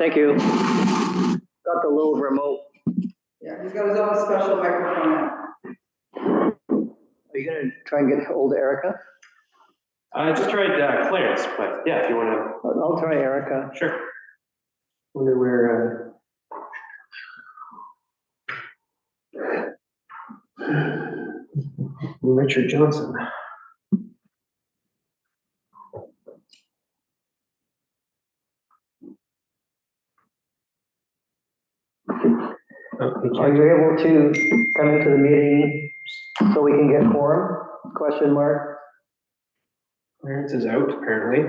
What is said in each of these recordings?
thank you. Got the little remote. Yeah, he's got his own special microphone. Are you gonna try and get hold of Erica? I just tried Clarence, but yeah, if you want I'll try Erica. to, sure. Wonder where. Richard Johnson. Are you able to come into the meeting so we can get quorum? Question mark. Clarence is out apparently.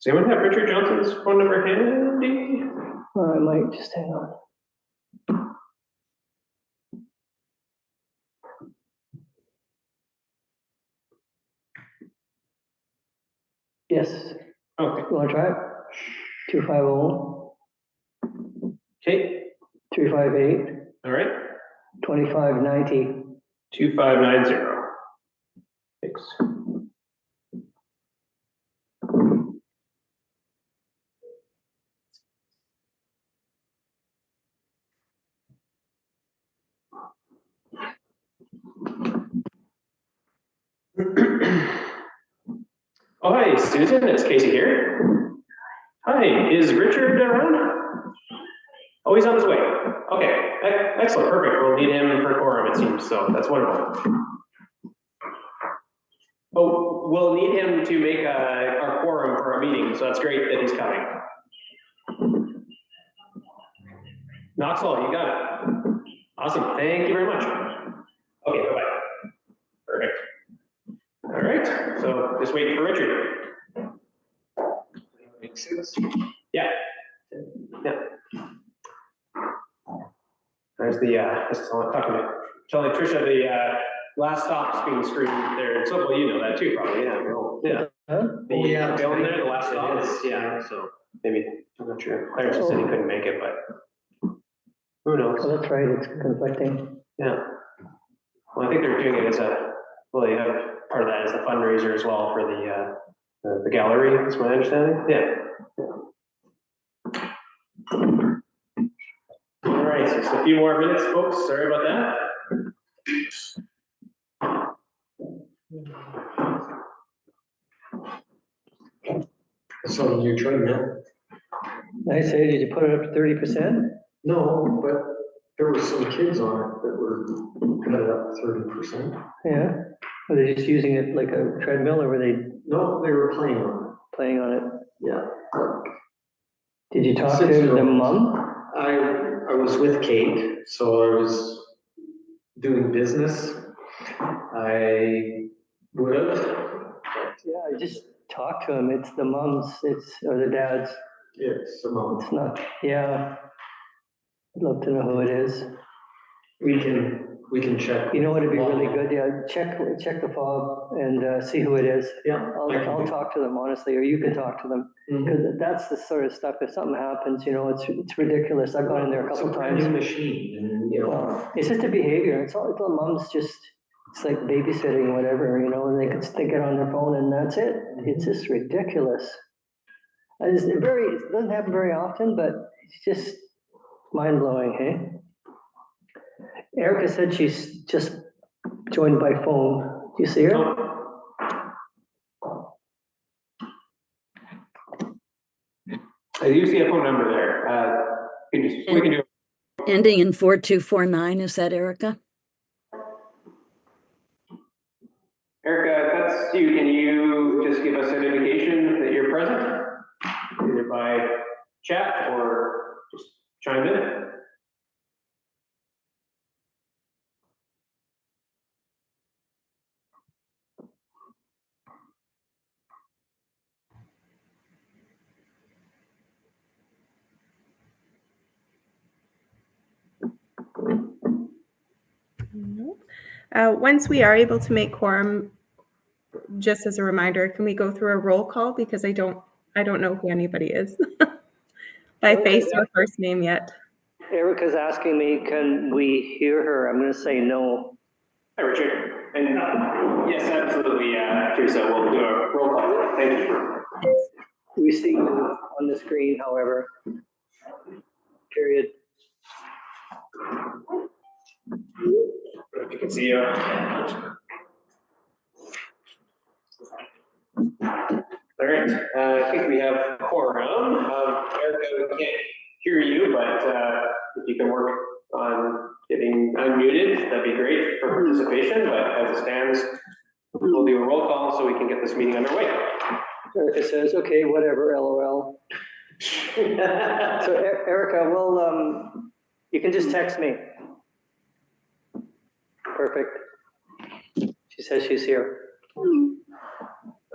Does anyone have Richard Johnson's phone number handy? I might just hang on. Yes. Okay. You want to try it? 250 Okay. 358 All right. 2590. 2590. Thanks. Oh, hi, Susan. It's Casey here. Hi, is Richard around? Oh, he's on his way. Okay, excellent, perfect. We'll need him for quorum, it seems, so that's wonderful. Oh, we'll need him to make our quorum for our meeting, so that's great that he's coming. Knoxville, you got it. Awesome, thank you very much. Okay, bye-bye. Perfect. All right, so just waiting for Richard. Yeah. Yeah. There's the, telling Tricia the last stop's being screwed there. So, well, you know that too, probably, yeah. Yeah. Huh? The bill in there, the last stop is, yeah, so maybe, I'm not sure. Clarence just said he couldn't make it, but who knows? Oh, that's right, it's conflicting. Yeah. Well, I think they're doing it as well, they have part of that as a fundraiser as well for the gallery, is my understanding. Yeah. All right, so just a few more minutes, folks. Sorry about that. So your treadmill? I say, did you put it up to 30%? No, but there were some kids on it that were cut it up 30%. Yeah. Are they just using it like a treadmill, or were they No, they were playing on playing on it? it. Yeah. Did you talk to the 6-year-olds. mom? I was with Kate, so I was doing business. I would have. Yeah, I just talked to him. It's the moms, or the dads. It's the mom. It's not, yeah. I'd love to know who it is. We can check. You know what, it'd be really good, yeah, check the fob and see who it is. Yeah. I'll talk to them, honestly, or you can talk to them. Mhm. Because that's the sort of stuff, if something happens, it's ridiculous. I've gone in there a couple It's a times. new machine, and It's just a behavior. It's all mom's just, it's like babysitting, whatever, and they can stick it on their phone and that's it. It's just ridiculous. It doesn't happen very often, but it's just mind blowing, hey? Erica said she's just joined by phone. Do you see her? I do see a phone number there. We can do. Ending in 4249, is that Erica? Erica, if that's you, can you just give us an indication that you're present? Either by chat or just chime in? Once we are able to make quorum, just as a reminder, can we go through a roll call? Because I don't know who anybody is by face or first name yet. Erica's asking me, can we hear her? I'm going to say no. Hi, Richard. And yes, absolutely, Teresa, we'll do a roll call. Thank you. We see you on the screen, however. Period. If you can see you. All right, I think we have a quorum. Erica, we can't hear you, but if you can work on getting unmuted, that'd be great for participation. But as it stands, we'll do a roll call so we can get this meeting underway. Erica says, okay, whatever, LOL. So Erica, you can just text me. Perfect. She says she's here.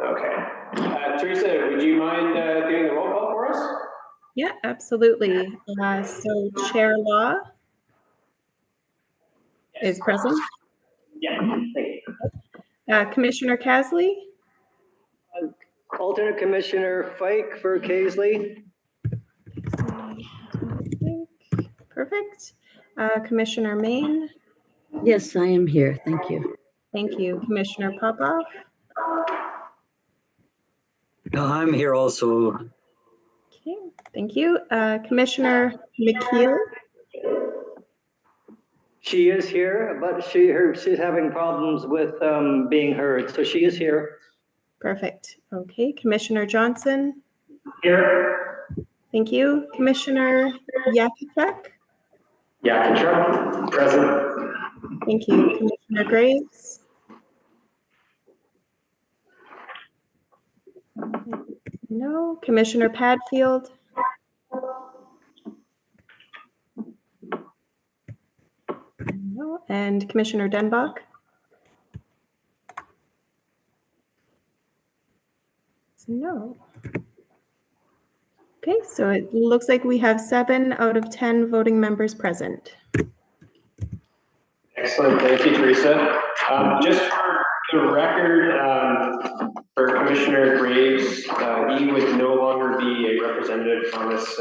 Okay. Teresa, would you mind doing the roll call for us? Yeah, absolutely. So Chair Law is present. Yeah, thank you. Commissioner Casley, Alternate Commissioner Fike for Kaisley. perfect. Commissioner Main, Yes, I am here. Thank you. thank you. Commissioner Popoff, I'm here also. okay, thank you. Commissioner McKeel, She is here, but she's having problems with being heard, so she is here. perfect. Okay, Commissioner Johnson, Here. thank you. Commissioner Yakuchak, Yeah, present. thank you. Commissioner Graves, no. Commissioner Padfield, no. And Commissioner Denbach, no. Okay, so it looks like we have 7 out of 10 voting members present. Excellent, thank you, Teresa. Just for the record, for Commissioner Graves, he would no longer be a representative on this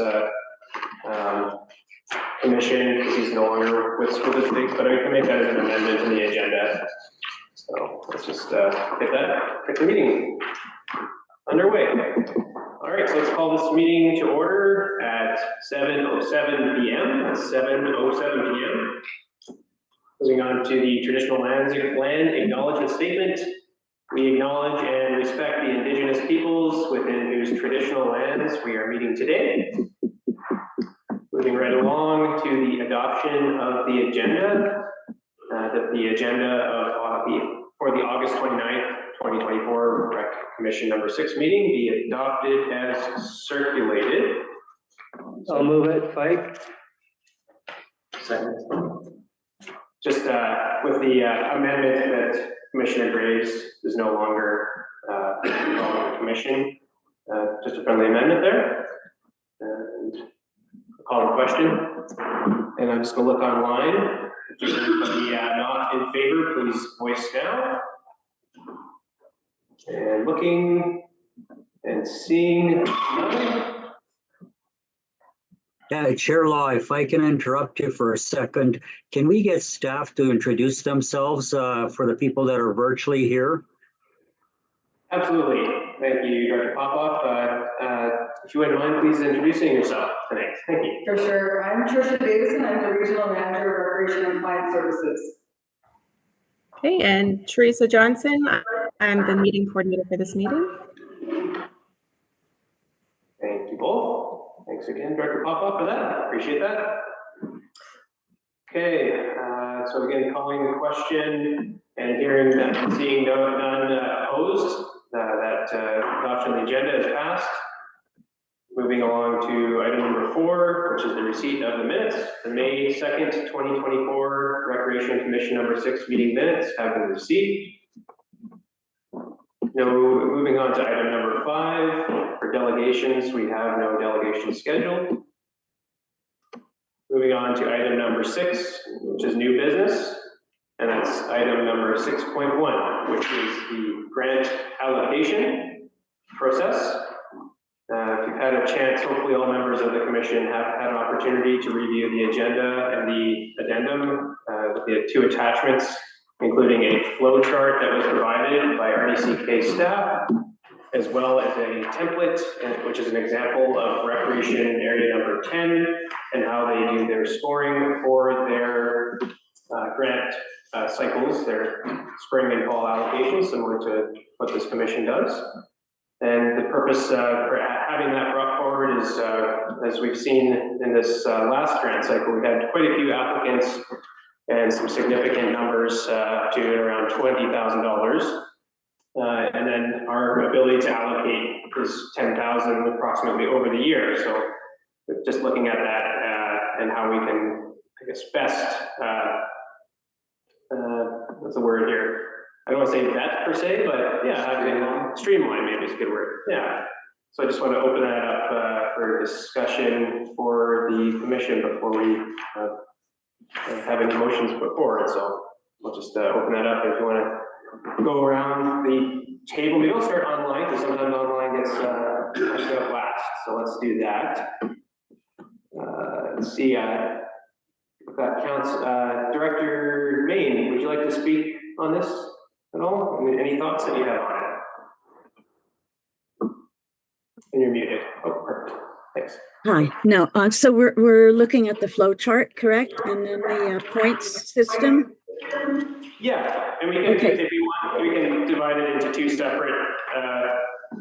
commission because he's no longer with school districts, but I can make that as an amendment to the agenda. So let's just get the meeting underway. All right, so let's call this meeting to order at 7:07 p.m. It's 7:07 p.m. Moving on to the traditional land acknowledgement statement. We acknowledge and respect the indigenous peoples within whose traditional lands we are meeting today. Moving right along to the adoption of the agenda. The agenda for the August 29th, 2024 Rec Commission number 6 meeting be adopted as circulated. I'll move it, Fike. Second. Just with the amendment that Commissioner Graves is no longer on the commission. Just a friendly amendment there. And I'll call the question. And I'm just going to look online. If there's anybody not in favor, please voice now. And looking and seeing nothing. Yeah, Chair Law, if I can interrupt you for a second, can we get staff to introduce themselves for the people that are virtually here? Absolutely. Thank you, Dr. Popoff. If you wouldn't mind, please introducing yourself tonight. Thank you. For sure. I'm Tricia Davison. I'm the Regional Manager of Recreation and Client Services. Okay, and Teresa Johnson, I'm the meeting coordinator for this meeting. Thank you both. Thanks again, Director Popoff, for that. Appreciate that. Okay, so again, calling the question and hearing that, seeing none opposed, that adoption of the agenda is passed. Moving along to item number 4, which is the receipt of the minutes. The May 2nd, 2024 Recreation Commission number 6 meeting minutes have been received. Moving on to item number 5, for delegations, we have no delegations scheduled. Moving on to item number 6, which is new business. And that's item number 6.1, which is the grant allocation process. If you've had a chance, hopefully all members of the commission have had an opportunity to review the agenda and the addendum with the 2 attachments, including a flow chart that was provided by RDCK staff, as well as a template, which is an example of recreation area number 10 and how they do their scoring for their grant cycles, their spring and fall allocations, similar to what this commission does. And the purpose for having that brought forward is, as we've seen in this last grant cycle, we had quite a few applicants and some significant numbers to around $20,000. And then our ability to allocate is 10,000 approximately over the year. So just looking at that and how we can, I guess, best, what's the word here? I don't want to say vet per se, but yeah, having streamline maybe is a good word. Yeah. So I just want to open that up for discussion for the commission before we have any motions put forward. So we'll just open that up. If you want to go around the table, maybe I'll start online because sometimes online gets pushed up last. So let's do that. Let's see. If that counts. Director Main, would you like to speak on this at all? I mean, any thoughts that you have on it? And you're muted. Oh, perfect. Thanks. Hi. No, so we're looking at the flow chart, correct? And then the points system? Yeah, and we can, if you want, we can divide it into 2 separate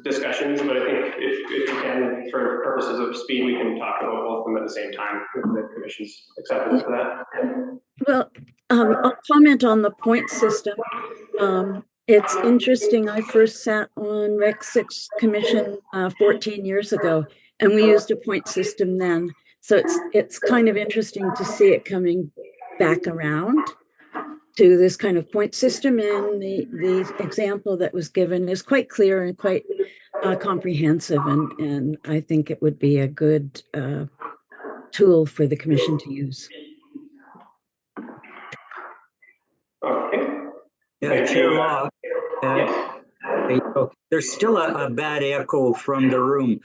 discussions, but I think if we can, for purposes of speed, we can talk about both of them at the same time, if the commission's acceptable for that. Well, I'll comment on the point system. It's interesting. I first sat on Rec 6 Commission 14 years ago, and we used a point system then. So it's kind of interesting to see it coming back around to this kind of point system, and the example that was given is quite clear and quite comprehensive, and I think it would be a good tool for the commission to use. Okay. Yeah, Chair Law. Yes. There's still a bad echo from the room.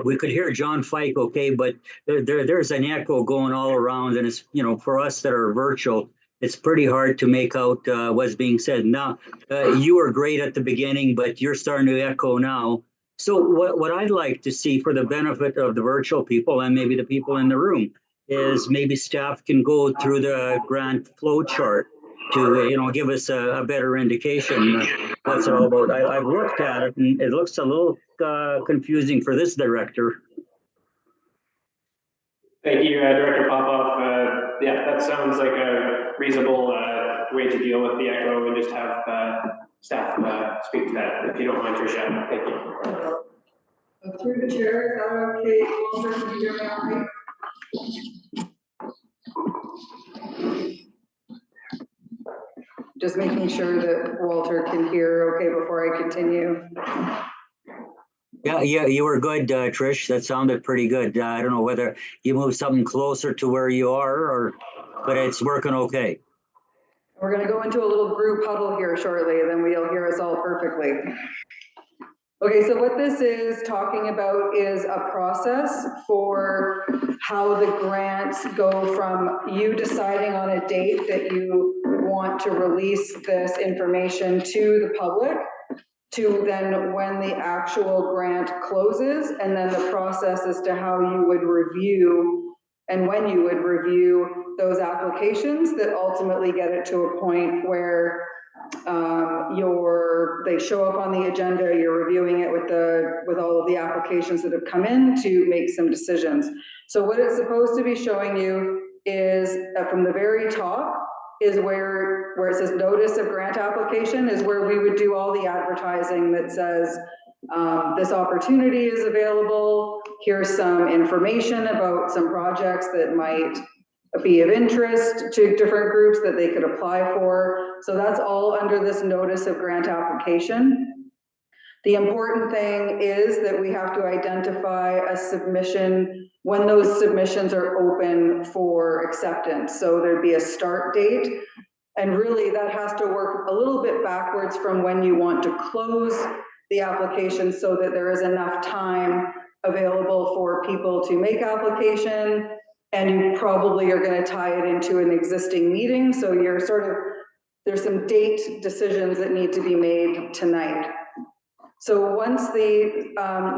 We could hear John Fike, okay, but there's an echo going all around, and it's, for us that are virtual, it's pretty hard to make out what's being said. Now, you were great at the beginning, but you're starting to echo now. So what I'd like to see for the benefit of the virtual people and maybe the people in the room is maybe staff can go through the grant flow chart to, give us a better indication what's it all about. I've looked at it and it looks a little confusing for this director. Thank you, Director Popoff. Yeah, that sounds like a reasonable way to deal with the echo, and just have staff speak to that, if you don't mind, Tricia. Thank you. Through the chair, is that okay? Walter, can you hear me all right? Just making sure that Walter can hear okay before I continue. Yeah, you were good, Trish. That sounded pretty good. I don't know whether you moved something closer to where you are, but it's working okay. We're going to go into a little group huddle here shortly, and then you'll hear us all perfectly. Okay, so what this is talking about is a process for how the grants go from you deciding on a date that you want to release this information to the public, to then when the actual grant closes, and then the process as to how you would review and when you would review those applications that ultimately get it to a point where they show up on the agenda, you're reviewing it with all of the applications that have come in to make some decisions. So what it's supposed to be showing you is from the very top is where it says notice of grant application, is where we would do all the advertising that says this opportunity is available, here's some information about some projects that might be of interest to different groups that they could apply for. So that's all under this notice of grant application. The important thing is that we have to identify a submission when those submissions are open for acceptance. So there'd be a start date And really that has to work a little bit backwards from when you want to close the application so that there is enough time available for people to make application. And you probably are going to tie it into an existing meeting. So you're there's some date decisions that need to be made tonight. So once the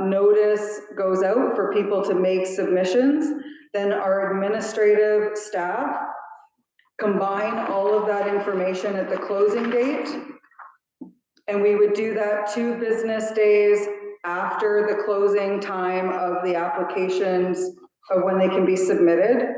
notice goes out for people to make submissions, then our administrative staff combine all of that information at the closing date. And we would do that 2 business days after the closing time of the applications of when they can be submitted.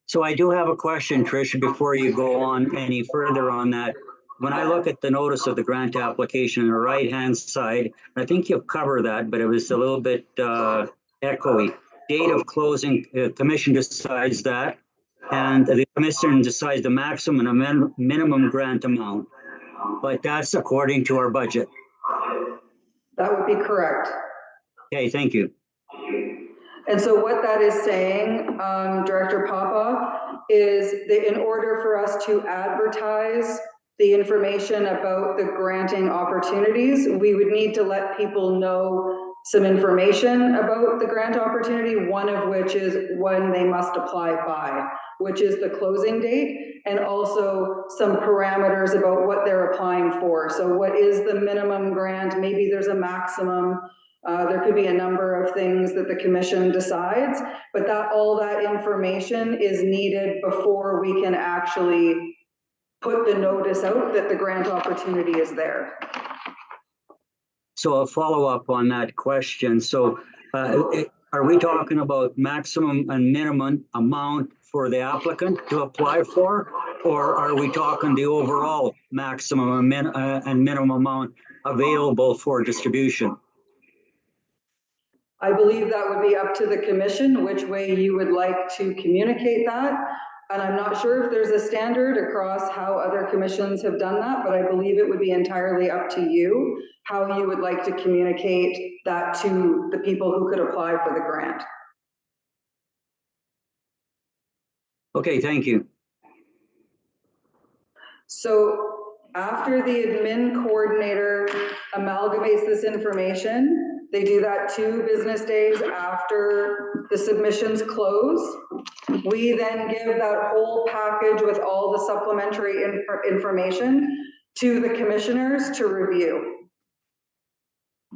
So I do have a question, Tricia, before you go on any further on that. When I look at the notice of the grant application on the right-hand side, I think you've covered that, but it was a little bit echoey. Date of closing, commission decides that, and the commission decides the maximum and minimum grant amount. But that's according to our budget. That would be correct. Okay, thank you. And so what that is saying, Director Popoff, is that in order for us to advertise the information about the granting opportunities, we would need to let people know some information about the grant opportunity, one of which is when they must apply by, which is the closing date, and also some parameters about what they're applying for. So what is the minimum grant? Maybe there's a maximum. There could be a number of things that the commission decides, but all that information is needed before we can actually put the notice out that the grant opportunity is there. So a follow-up on that question. So are we talking about maximum and minimum amount for the applicant to apply for? Or are we talking the overall maximum and minimum amount available for distribution? I believe that would be up to the commission, which way you would like to communicate that. And I'm not sure if there's a standard across how other commissions have done that, but I believe it would be entirely up to you how you would like to communicate that to the people who could apply for the grant. Okay, thank you. So after the admin coordinator amalgamates this information, they do that 2 business days after the submissions close. We then give that whole package with all the supplementary information to the commissioners to review.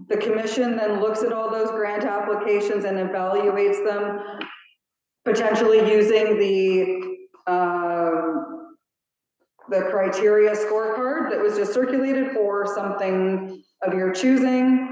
The commission then looks at all those grant applications and evaluates them, potentially using the criteria scorecard that was just circulated or something of your choosing.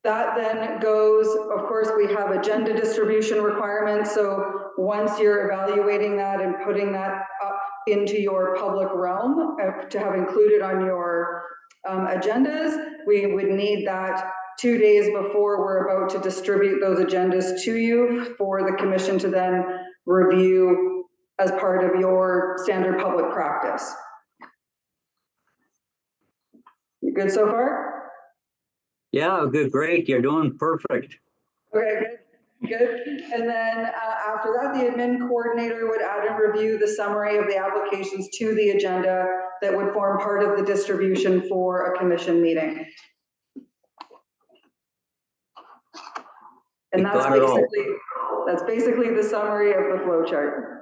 That then goes, of course, we have agenda distribution requirements. So once you're evaluating that and putting that up into your public realm to have included on your agendas, we would need that 2 days before we're about to distribute those agendas to you for the commission to then review as part of your standard public practice. You good so far? Yeah, good, great. You're doing perfect. Okay, good. And then after that, the admin coordinator would add and review the summary of the applications to the agenda that would form part of the distribution for a commission meeting. And that's basically the summary of the flow chart.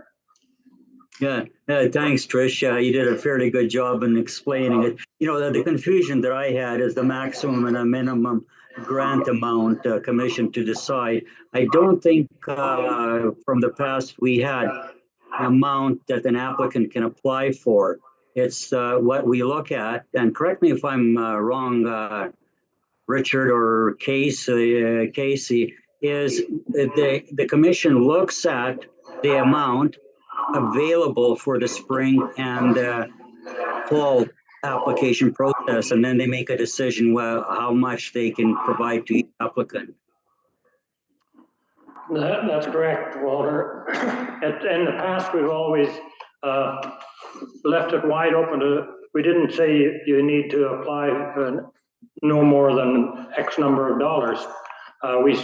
Yeah, thanks, Trish. You did a fairly good job in explaining it. You know, the confusion that I had is the maximum and a minimum grant amount commission to decide. I don't think from the past we had an amount that an applicant can apply for. It's what we look at, and correct me if I'm wrong, Richard or Casey, is the commission looks at the amount available for the spring and fall application process, and then they make a decision how much they can provide to each applicant. That's correct, Walter. In the past, we've always left it wide open to, we didn't say you need to apply no more than X number of dollars. We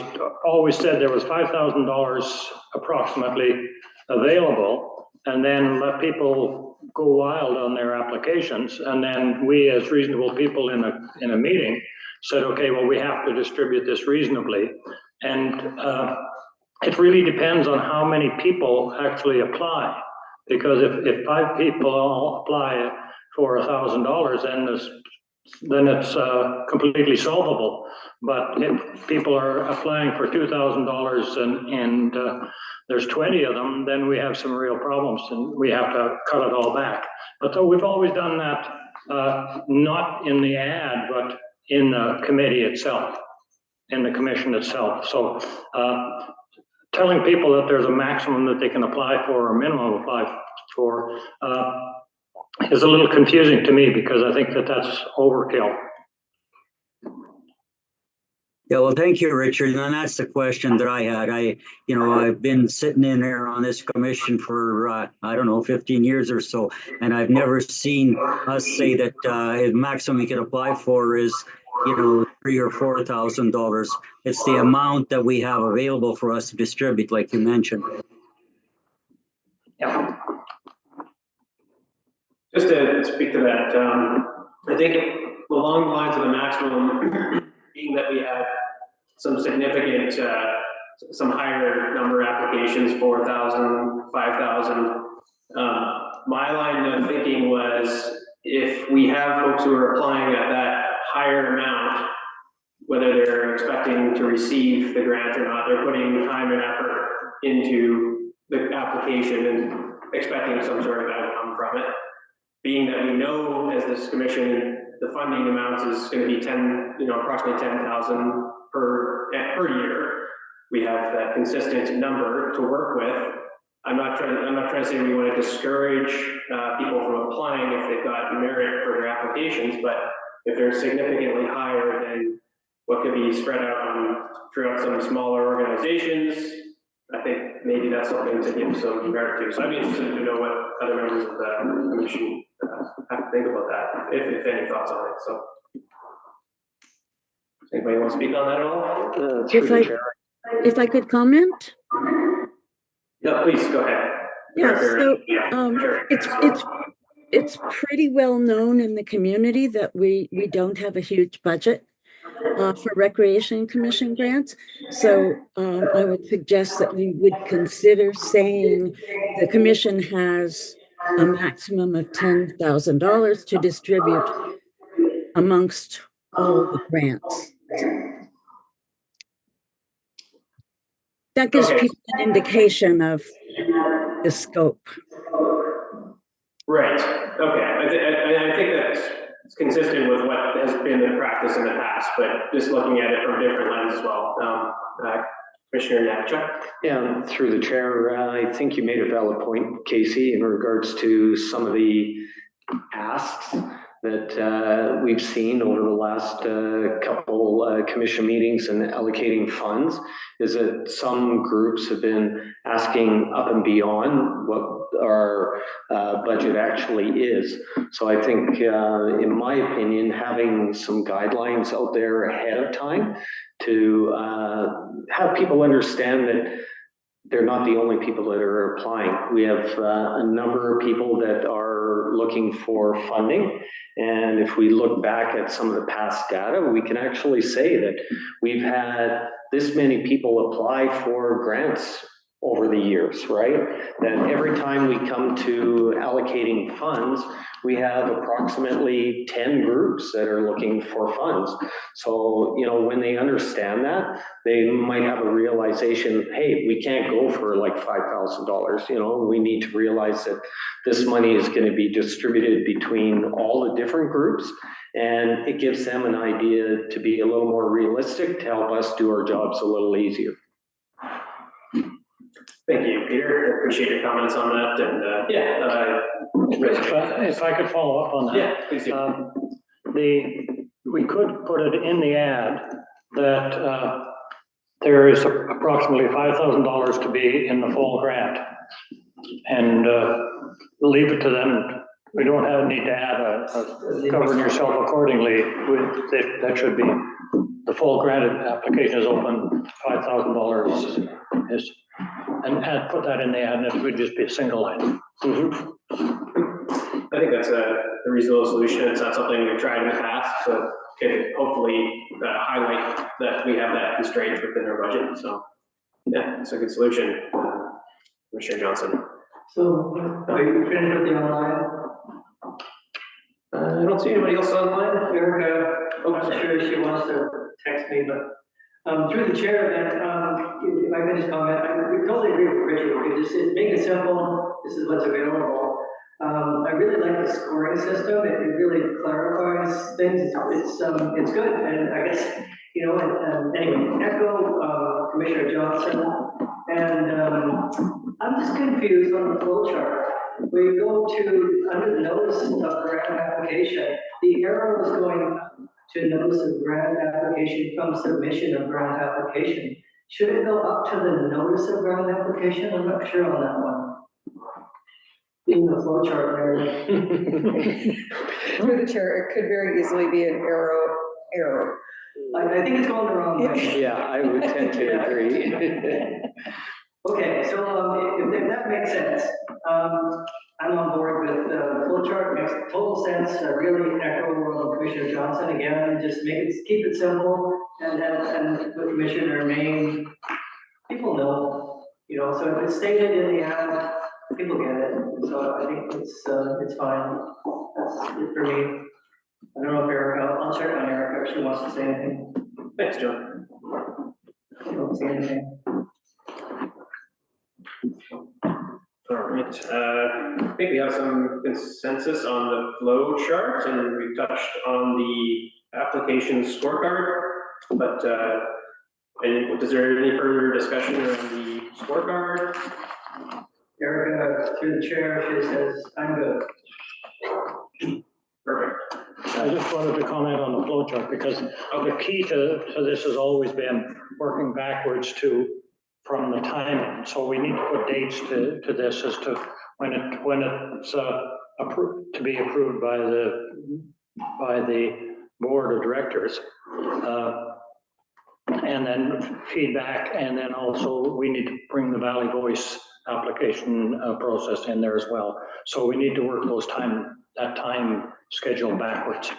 always said there was $5,000 approximately available, and then let people go wild on their applications. And then we, as reasonable people in a meeting, said, okay, well, we have to distribute this reasonably. And it really depends on how many people actually apply. Because if 5 people all apply for $1,000, then it's completely solvable. But if people are applying for $2,000 and there's 20 of them, then we have some real problems and we have to cut it all back. But though we've always done that, not in the ad, but in the committee itself, in the commission itself. So telling people that there's a maximum that they can apply for or minimum apply for is a little confusing to me, because I think that that's overkill. Yeah, well, thank you, Richard. And that's the question that I had. I've been sitting in there on this commission for, I don't know, 15 years or so, and I've never seen us say that the maximum you can apply for is, $3,000 or $4,000. It's the amount that we have available for us to distribute, like you mentioned. Yeah. Just to speak to that, I think along the lines of the maximum, being that we have some significant, some higher number of applications, 4,000, 5,000, my line of thinking was, if we have folks who are applying at that higher amount, whether they're expecting to receive the grant or not, they're putting time and effort into the application and expecting some sort of outcome from it. Being that we know, as this commission, the funding amounts is going to be approximately 10,000 per year. We have that consistent number to work with. I'm not trying to say we want to discourage people from applying if they've got merit for their applications, but if they're significantly higher than what could be spread out throughout some smaller organizations, I think maybe that's something to give some merit to. So I'd be interested to know what other members of the commission have to think about that, if any thoughts on it. So, does anybody want to speak on that at all? If I could comment? Yeah, please go ahead. Yeah, so it's pretty well known in the community that we don't have a huge budget for Recreation Commission grants. So I would suggest that we would consider saying the commission has a maximum of $10,000 to distribute amongst all the grants. That gives people an indication of the scope. Right. Okay. I think that's consistent with what has been the practice in the past, but just looking at it from a different lens as well. Commissioner Yatcha? Yeah, through the chair, I think you made a valid point, Casey, in regards to some of the asks that we've seen over the last couple commission meetings and allocating funds, is that some groups have been asking up and beyond what our budget actually is. So I think, in my opinion, having some guidelines out there ahead of time to have people understand that they're not the only people that are applying. We have a number of people that are looking for funding. And if we look back at some of the past data, we can actually say that we've had this many people apply for grants over the years, right? That every time we come to allocating funds, we have approximately 10 groups that are looking for funds. So, when they understand that, they might have a realization, hey, we can't go for like $5,000, we need to realize that this money is going to be distributed between all the different groups, and it gives them an idea to be a little more realistic to help us do our jobs a little easier. Thank you, Peter. I appreciate your comments on that. And If I could follow up on that. Yeah, please do. We could put it in the ad that there is approximately $5,000 to be in the full grant, and leave it to them. We don't need to add a govern yourself accordingly. That should be the full grant application is open. $5,000 is, and put that in the ad, and it would just be a single line. Mm-hmm. I think that's a reasonable solution. It's not something we've tried in the past, so could hopefully highlight that we have that constraint within our budget. So yeah, it's a good solution. Commissioner Johnson. So are you finished with the online? I don't see anybody else online. Erica, I'm not sure if she wants to text me, but through the chair, then, if I could just comment, I totally agree with Richard. Make it simple. This is what's available. I really like the scoring system. It really clarifies things. It's good. And I guess, you know, anyway, echo Commissioner Johnson. And I'm just confused on the flow chart. Where you go to, under the notice of grant application, the arrow is going to notice of grant application from submission of grant application. Should it go up to the notice of grant application? I'm not sure on that one. In the flow chart there. Through the chair, it could very easily be an arrow. I think it's going the wrong way. Yeah, I would tend to agree. Okay, so if that makes sense, I'm on board with the flow chart, makes total sense. I really echo Commissioner Johnson again, just keep it simple, and with Commissioner Main, people know, you know, so if it's stated in the ad, people get it. So I think it's fine. That's it for me. I don't know if Erica, I'll check on Erica if she wants to say anything. Thanks, John. I don't see anything. All right, I think we have some consensus on the flow chart, and we've touched on the application scorecard, but is there any further discussion around the scorecard? Erica, through the chair, she says, I'm good. Perfect. I just wanted to comment on the flow chart because the key to this has always been working backwards from the timing. So we need to put dates to this as to when it's approved, to be approved by the board of directors. And then feedback, and then also we need to bring the Valley Voice application process in there as well. So we need to work that time schedule backwards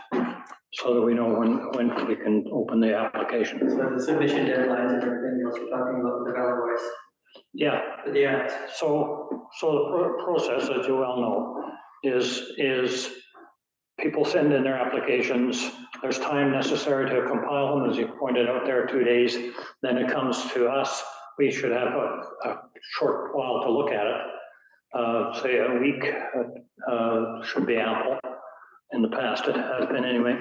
so that we know when we can open the application. So the submission deadlines and everything else you're talking about with the Valley Voice. Yeah. Yeah. So the process, as you well know, is people send in their applications. There's time necessary to compile them, as you pointed out there, 2 days. Then it comes to us. We should have a short while to look at it. Say a week should be ample. In the past, it has been anyway.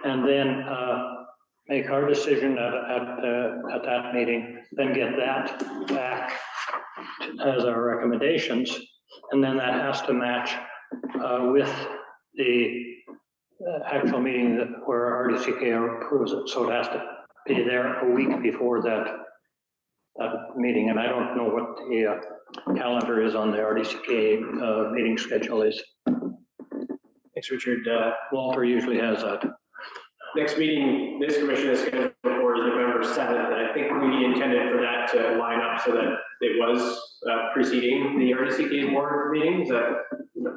And then make our decision at that meeting, then get that back as our recommendations. And then that has to match with the actual meeting where our RDCK approves it. So it has to be there a week before that meeting. And I don't know what the calendar is on the RDCK meeting schedule is. Thanks, Richard. Walter usually has that. Next meeting this commission is scheduled for is November 7th, and I think we intended for that to line up so that it was preceding the RDCK board meeting. Is that,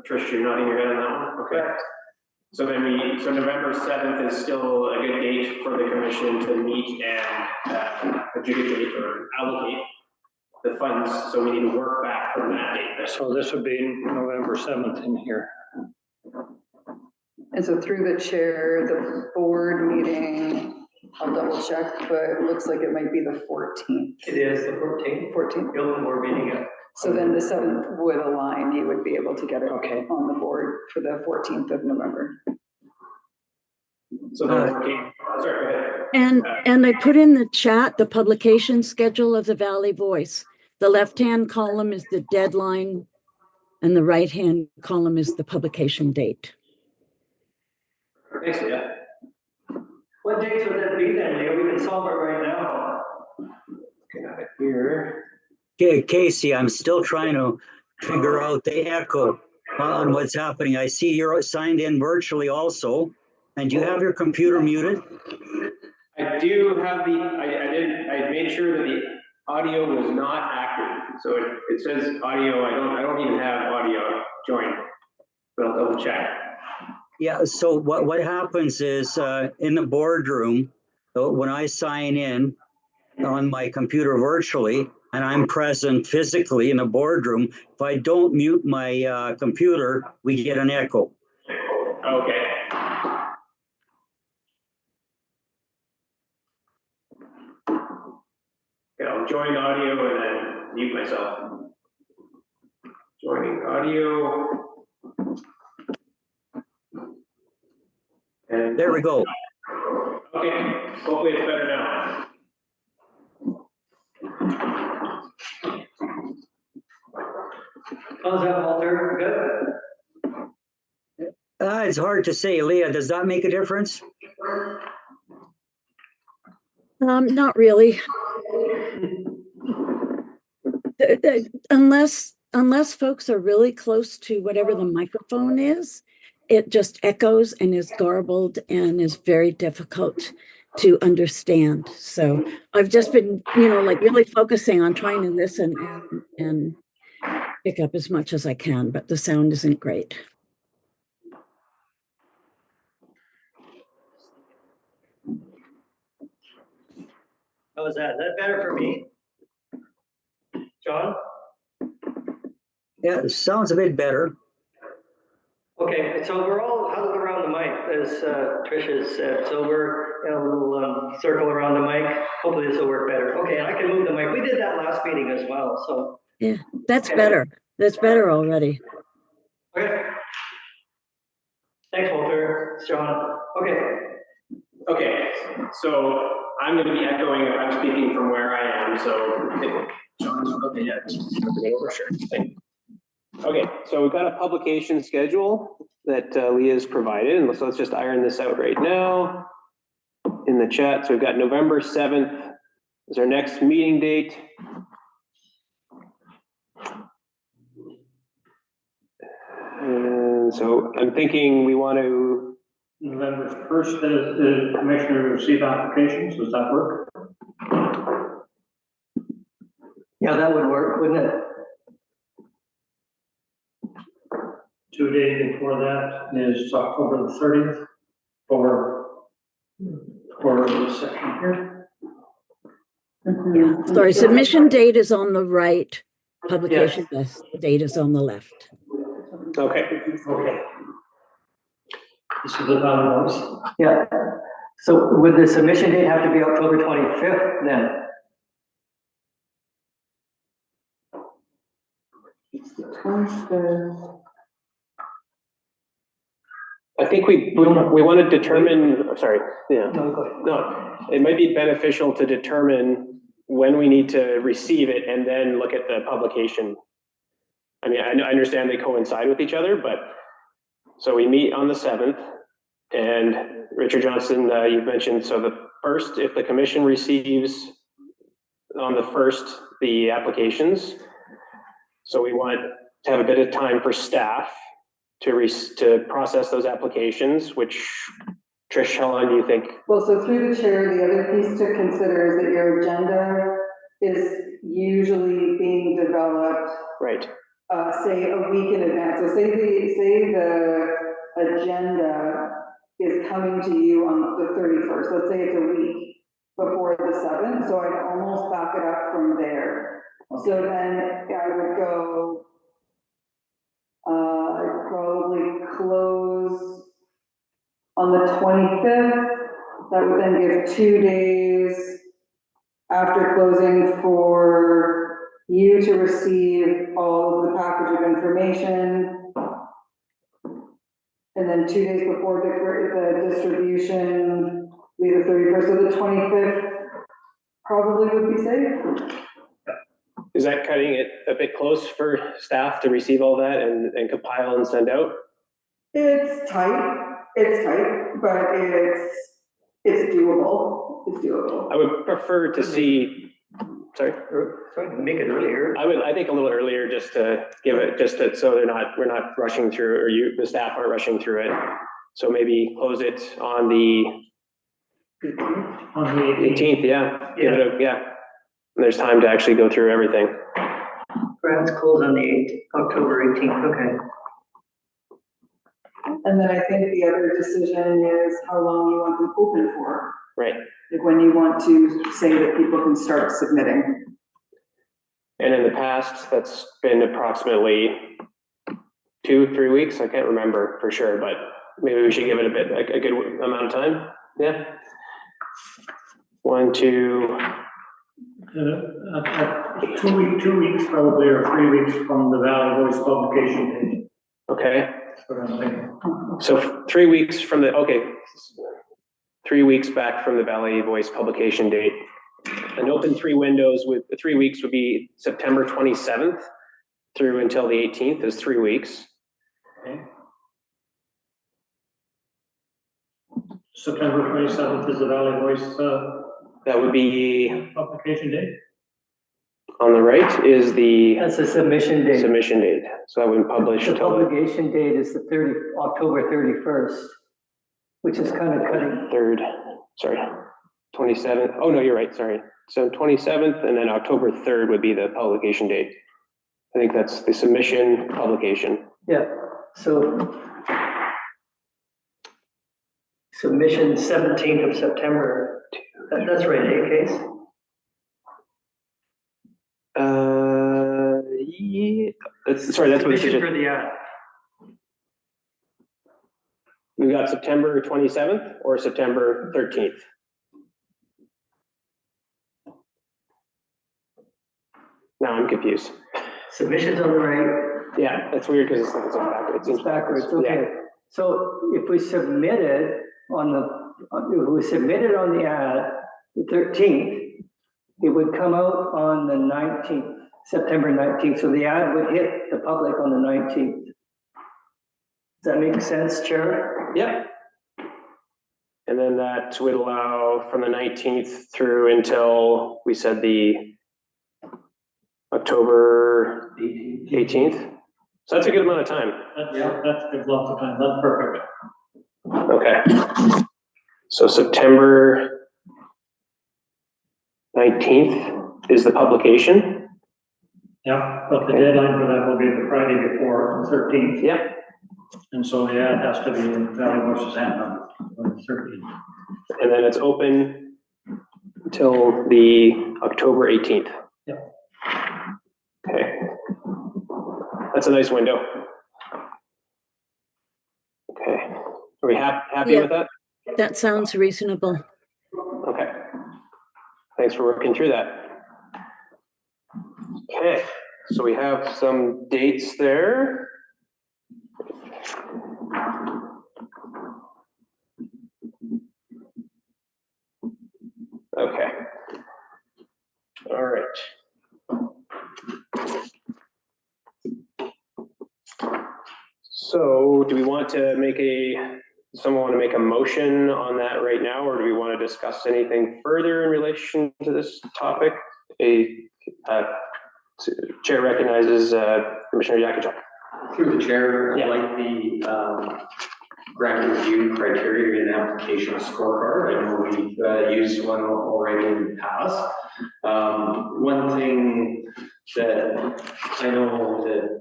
Trish, you're nodding your head on that one? Okay. So then so November 7th is still a good date for the commission to meet and adjudicate or allocate the funds. So we need to work back from that date. So this would be November 7th in here. And so through the chair, the board meeting, I'll double check, but it looks like it might be the 14th. It is the 14th. 14th. The open board meeting. So then the 7th would align, you would be able to get it on the board for the 14th of November. So the 14th, sorry, go ahead. And I put in the chat the publication schedule of the Valley Voice. The left-hand column is the deadline and the right-hand column is the publication date. Thanks, yeah. What dates would that be then, Leo? We can solve it right now. Okay, got it here. Okay, Casey, I'm still trying to figure out the echo on what's happening. I see you're signed in virtually also. And do you have your computer muted? I do have I made sure that the audio was not active. So it says audio, I don't even have audio joined. but I'll double check. Yeah, so what happens is in the boardroom, when I sign in on my computer virtually, and I'm present physically in the boardroom, if I don't mute my computer, we get an echo. Okay. Okay, I'll join audio and then mute myself. Joining audio. And There we go. okay, hopefully it's better now. How's that, Walter? Good? It's hard to say, Leah. Does that make a difference? Not really. Unless folks are really close to whatever the microphone is, it just echoes and is garbled and is very difficult to understand. So I've just been, like really focusing on trying to listen and pick up as much as I can, but the sound isn't great. How is that? Is that better for me? John? Yeah, it sounds a bit better. Okay, so we're all huddled around the mic, as Tricia said. So we're in a little circle around the mic. Hopefully this will work better. Okay, I can move the mic. We did that last meeting as well, so. Yeah, that's better. That's better already. Okay. Thanks, Walter. It's John. Okay. Okay, so I'm going to be echoing if I'm speaking from where I am. So, John's okay, yeah, sure. Thank you. Okay, so we've got a publication schedule that Leah's provided, and so let's just iron this out right now in the chat. So we've got November 7th is our next meeting date. And so I'm thinking we want to. November 1st is commissioner to receive applications. Does that work? Yeah, that would work, wouldn't it? 2 days before that is October the 30th for the section here. Yeah. Sorry, submission date is on the right. Publication date is on the left. Okay. Okay. This is the balance. Yeah. So would the submission date have to be October 25th then? I think we want to determine, sorry, yeah. No, go ahead. No, it might be beneficial to determine when we need to receive it and then look at the publication. I mean, I understand they coincide with each other, but so we meet on the 7th, and Richard Johnson, you've mentioned, so the first, if the commission receives on the 1st, the applications, so we want to have a bit of time for staff to process those applications, which, Trish, how long do you think? Well, so through the chair, the other piece to consider is that your agenda is usually being developed, Right. Say a week in advance. So say the agenda is coming to you on the 31st. Let's say it's a week before the 7th. So I'd almost back it up from there. Okay. So then I would go, I'd probably close on the 25th. That would then give 2 days after closing for you to receive all of the package of information. And then 2 days before the distribution, be the 31st. So the 25th probably would be safe. Is that cutting it a bit close for staff to receive all that and compile and send out? It's tight, but it's doable. It's doable. I would prefer to see, sorry, make it earlier. I think a little earlier, just to give it, so we're not rushing through, or the staff aren't rushing through it. So maybe close it on the 18th, yeah. Give it yeah. And there's time to actually go through everything. Perhaps close on the 8th, October 18th, okay. And then I think the other decision is how long you want them open for, Right. like when you want to say that people can start submitting. And in the past, that's been approximately 2-3 weeks. I can't remember for sure, but maybe we should give it a bit, like a good amount of time. Yeah. 1, 2. 2 weeks probably, or 3 weeks from the Valley Voice publication date. Okay. That's what I'm thinking. So 3 weeks from the, okay. 3 weeks back from the Valley Voice publication date. An open 3 windows with 3 weeks would be September 27th through until the 18th is 3 weeks. Okay. September 27th is the Valley Voice That would be publication date. on the right is the That's the submission date. submission date. So that would publish The till publication date is the October 31st, which is kind of cutting. 3rd, sorry, 27th. Oh, no, you're right, sorry. So 27th and then October 3rd would be the publication date. I think that's the submission publication. Yeah, so submission 17th of September. That's right, Case? Yeah, sorry, that's what it Submission is. for the ad. We got September 27th or September 13th. Now I'm confused. Submission's on the right, Yeah, that's weird because it's backwards. it's backwards, okay. So if we submit it on the ad, the 13th, it would come out on the 19th, September 19th. So the ad would hit the public on the 19th. Does that make sense, Chair? Yeah. And then that would allow from the 19th through until we said the October 18th. So that's a good amount of time. That's a good block of time. That's perfect. Okay. So September 19th is the publication. Yeah, but the deadline for that will be the Friday before, the 13th. Yep. And so, yeah, it has to be in Valley Voice's hand on the 13th. And then it's open until the October 18th. Yep. Okay. That's a nice window. Okay. Are we happy Yeah. with that? That sounds reasonable. Okay. Thanks for working through that. Okay, so we have some dates there. Okay. All right. So do we want to someone want to make a motion on that right now, or do we want to discuss anything further in relation to this topic? Chair recognizes Commissioner Yakachuk. Through the chair, Yeah. I'd like the grant review criteria in the application scorecard. I know we've used one already in the past. One thing that I know that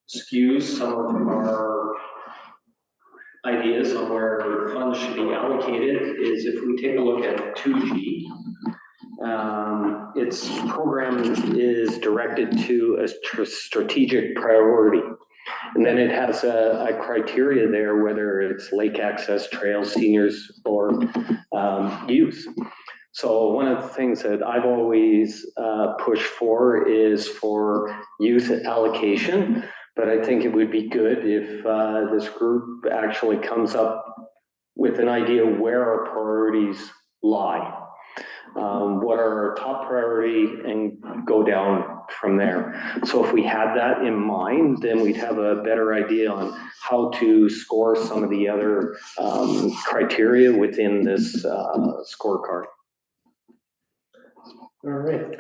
skews some of our ideas on where funds should be allocated is if we take a look at 2G, its program is directed to a strategic priority. And then it has a criteria there, whether it's lake access, trails, seniors, or youth. So one of the things that I've always pushed for is for youth allocation, but I think it would be good if this group actually comes up with an idea where our priorities lie. What are our top priority and go down from there. So if we had that in mind, then we'd have a better idea on how to score some of the other criteria within this scorecard. All right.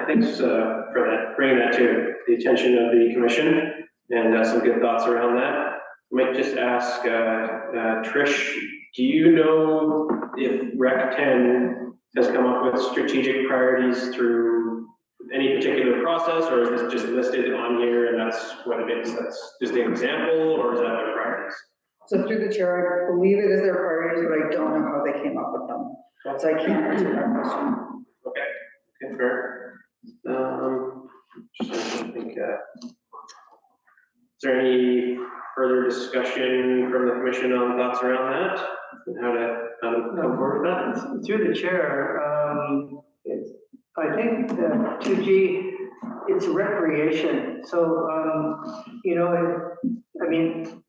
Thanks for that, bringing that to the attention of the commission and some good thoughts around that. I might just ask Trish, do you know if Rec 10 has come up with strategic priorities through any particular process, or is this just listed on here and that's what it is? That's just an example, or is that their preference? So through the chair, I believe it is their priorities, but I don't know how they came up with them. So I can't answer that question. Okay, fair. Just I think, is there any further discussion from the commission on thoughts around that? And how to go forward with that? Through the chair, I think that 2G, it's recreation. So, you know, I mean,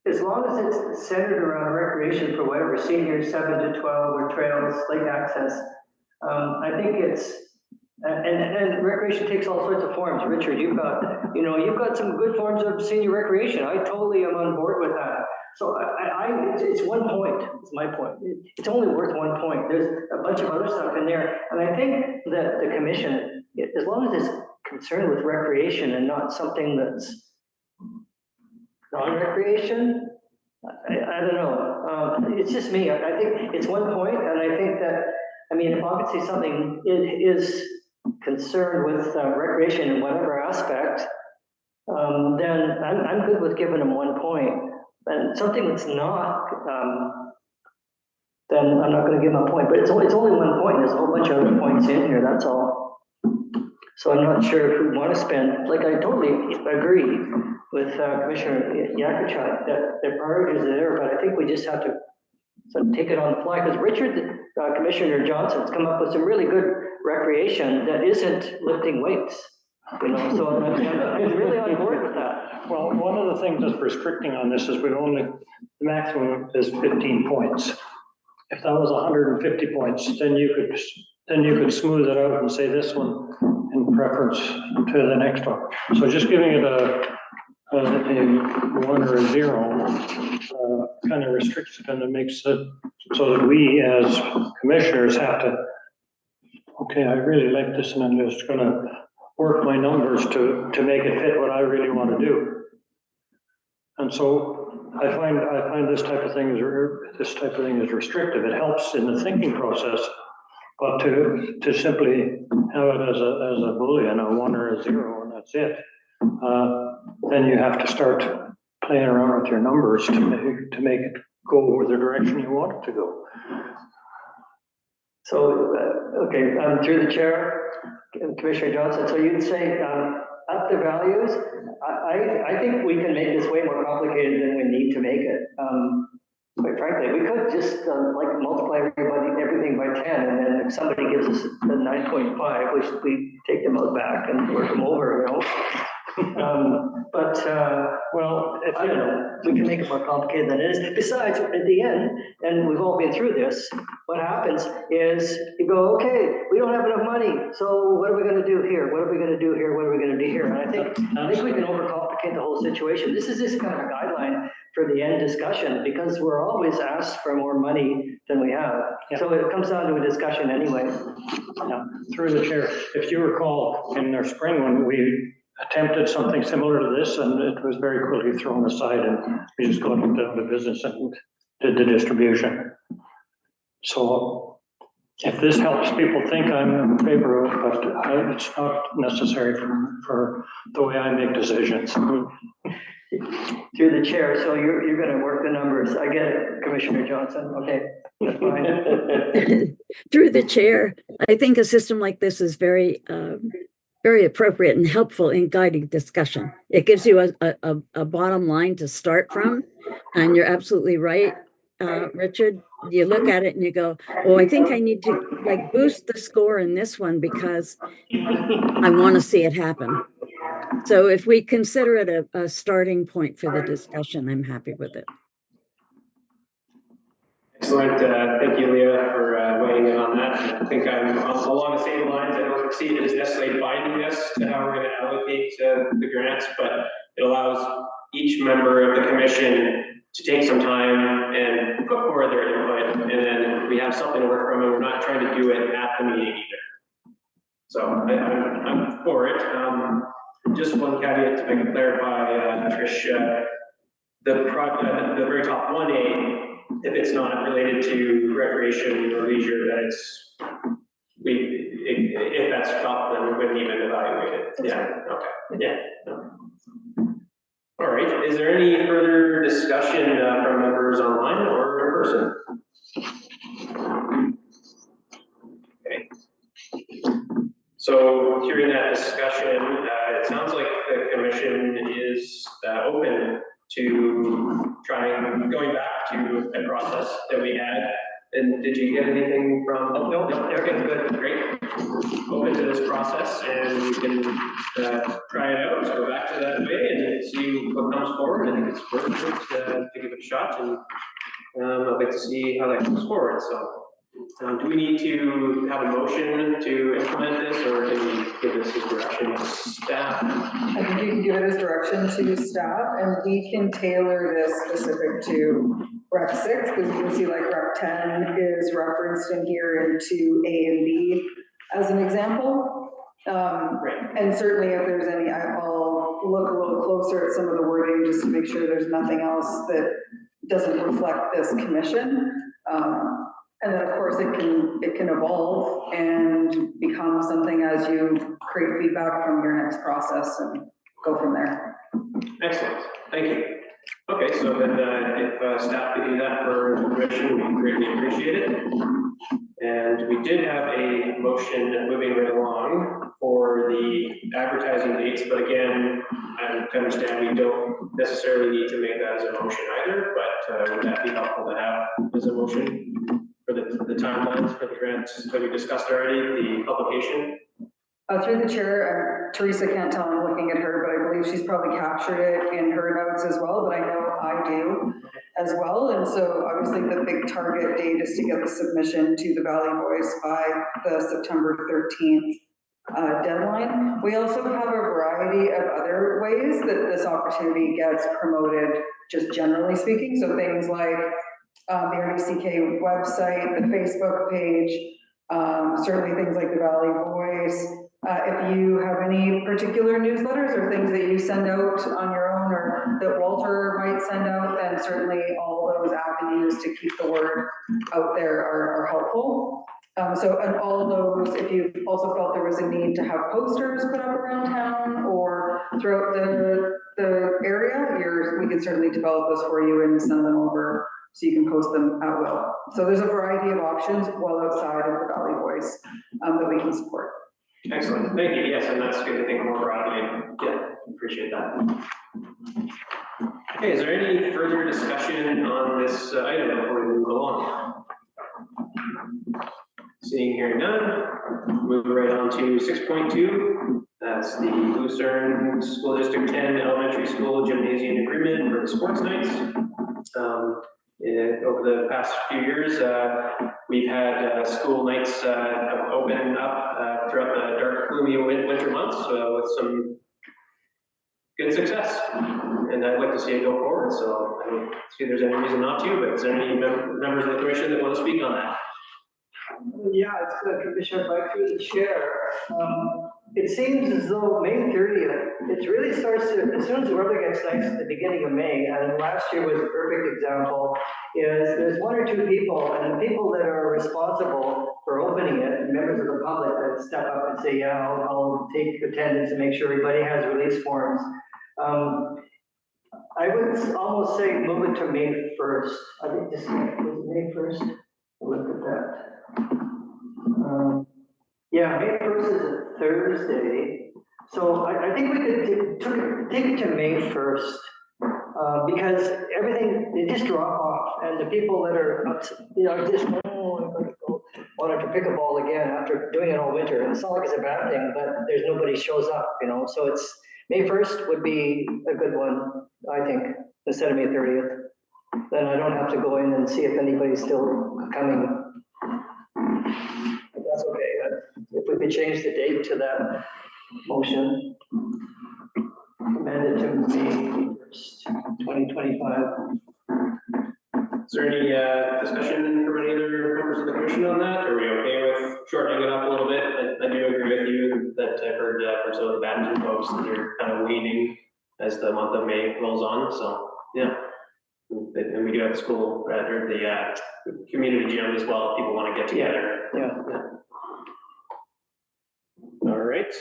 as long as it's centered around recreation for whatever, seniors 7 to 12 or trails, lake access, I think it's, and recreation takes all sorts of forms. Richard, you've got some good forms of senior recreation. I totally am on board with that. So it's 1 point, it's my point. It's only worth 1 point. There's a bunch of other stuff in there. And I think that the commission, as long as it's concerned with recreation and not something that's non-recreation, I don't know. It's just me. I think it's 1 point, and I think that, I mean, if obviously something is concerned with recreation in whatever aspect, then I'm good with giving them 1 point. And something that's not, then I'm not going to give them a point. But it's only 1 point. There's a whole bunch of other points in here. That's all. So I'm not sure if we want to spend. Like, I totally agree with Commissioner Yakuchak that the priorities are there, but I think we just have to sort of take it on the fly, because Richard, Commissioner Johnson's come up with some really good recreation that isn't lifting weights, you know, so I'm really on board with that. Well, one of the things that's restricting on this is the maximum is 15 points. If that was 150 points, then you could smooth it out and say this one in preference to the next one. So just giving it a 1 or a 0 kind of restricts it, and it makes it so that we as commissioners have to, okay, I really like this, and I'm just gonna work my numbers to make it fit what I really want to do. And so I find this type of thing is restrictive. It helps in the thinking process, but to simply have it as a Boolean, a 1 or a 0, and that's it. Then you have to start playing around with your numbers to make it go the direction you want it to go. So, okay, through the chair, Commissioner Johnson, so you'd say up the values. I think we can make this way more complicated than we need to make it. Quite frankly, we could just like multiply everything by 10, and then if somebody gives us a 9.5, we take them out back and work them over, you know. Well, I don't know, we can make it more complicated than it is. Besides, at the end, and we've all been through this, what happens is you go, okay, we don't have enough money, so what are we gonna do here? What are we gonna do here? What are we gonna do here? And I think we can overcomplicate the whole situation. This is just kind of a guideline for the end discussion, because we're always asked for more money than we have. Yeah. So it comes down to a discussion anyway. Yeah. Through the chair, if you recall, in our spring when we attempted something similar to this, and it was very quickly thrown aside, and we just got down to business and did the distribution. So if this helps people think, I'm in favor of it, but it's not necessary for the way I make decisions. Through the chair, so you're going to work the numbers. I get it, Commissioner Johnson. Okay, that's fine. Through the chair, I think a system like this is very appropriate and helpful in guiding discussion. It gives you a bottom line to start from, and you're absolutely right, Richard. You look at it and you go, oh, I think I need to like boost the score in this one because I want to see it happen. So if we consider it a starting point for the discussion, I'm happy with it. Excellent. Thank you, Leah, for weighing in on that. I think I'm along the same lines. I don't see it as necessarily binding us to how we're going to allocate the grants, but it allows each member of the commission to take some time and put forward their input, and then we have something to work from, and we're not trying to do it at the meeting either. So I'm for it. Just one caveat to make it clarify, Trish, the very top 1A, if it's not related to recreation or leisure, that if that's felt, then we wouldn't even evaluate it. Yeah, okay, yeah. No. All right, is there any further discussion from members online or in person? Okay. So hearing that discussion, it sounds like the commission is open to trying, going back to a process that we had. And did you get anything from? Oh, no, okay, good, great. Open to this process, and we can try it out, go back to that way and see what comes forward. I think it's worth it to give it a shot, and I'd like to see how that comes forward. So do we need to have a motion to implement this, or can we give this as direction to staff? I think you can give it as direction to staff, and we can tailor this specific to Rec 6, because you can see like Rec 10 is referenced in here into A and B as an example. Right. And certainly if there's any, I'll look a little closer at some of the wording just to make sure there's nothing else that doesn't reflect this commission. And then of course it can evolve and become something as you create feedback from your next process and go from there. Excellent, thank you. Okay, so then if staff could do that for the commission, we greatly appreciate it. And we did have a motion moving right along for the advertising dates, but again, I understand we don't necessarily need to make that as a motion either, but would that be helpful to have as a motion for the timelines for the grants that we discussed already, the publication? Through the chair, Teresa can't tell, I'm looking at her, but I believe she's probably captured it in her notes as well, but I know I do as well. And so obviously the big target date is to get the submission to the Valley Voice by the September 13th deadline. We also have a variety of other ways that this opportunity gets promoted, just generally speaking. So things like the RDCK website, the Facebook page, certainly things like the Valley Voice. If you have any particular newsletters or things that you send out on your own or that Walter might send out, then certainly all those avenues to keep the word out there are helpful. So, and all those, if you also felt there was a need to have posters put up around town or throughout the area, we can certainly develop those for you and send them over so you can post them at will. So there's a variety of options well outside of the Valley Voice that we can support. Excellent, thank you. Yes, and that's good to think more broadly. Yeah, appreciate that. Okay, is there any further discussion on this item before we move along? Seeing here none, move right on to 6.2. That's the Lucerne School District 10 Elementary School Gymnasium Agreement for the sports nights. Over the past few years, we've had school nights open up throughout the dark, gloomy winter months with some good success. And I'd like to see it go forward, so I don't see there's any reason not to, but is there any members of the commission that want to speak on that? Yeah, it's Commissioner Pike through the chair. It seems as though May 30th, it really starts to, as soon as the weather gets nice at the beginning of May, and last year was a perfect example, is there's one or two people, and the people that are responsible for opening it, members of the public that step up and say, yeah, I'll take attendance and make sure everybody has release forms. I would almost say move it to May 1st. I think this was May 1st. Look at that. Yeah, May 1st is a Thursday. So I think we could take it to May 1st. Because everything, they just drop off, and the people that are, just, I'm gonna go, wanted to pick a ball again after doing it all winter. It's not like it's a bad thing, but there's nobody shows up, so it's, May 1st would be a good one, I think, instead of May 30th. Then I don't have to go in and see if anybody's still coming. If that's okay, if we could change the date to that motion. Amend it to May 1st, 2025. Is there any discussion from any other members of the commission on that? Are we okay with shortening it up a little bit? I do agree with you that I've heard from some of the Badminton folks that they're kind of waning as the month of May rolls on. So yeah, and we do have the school or the community gym as well. If people want to get together. Yeah. All right.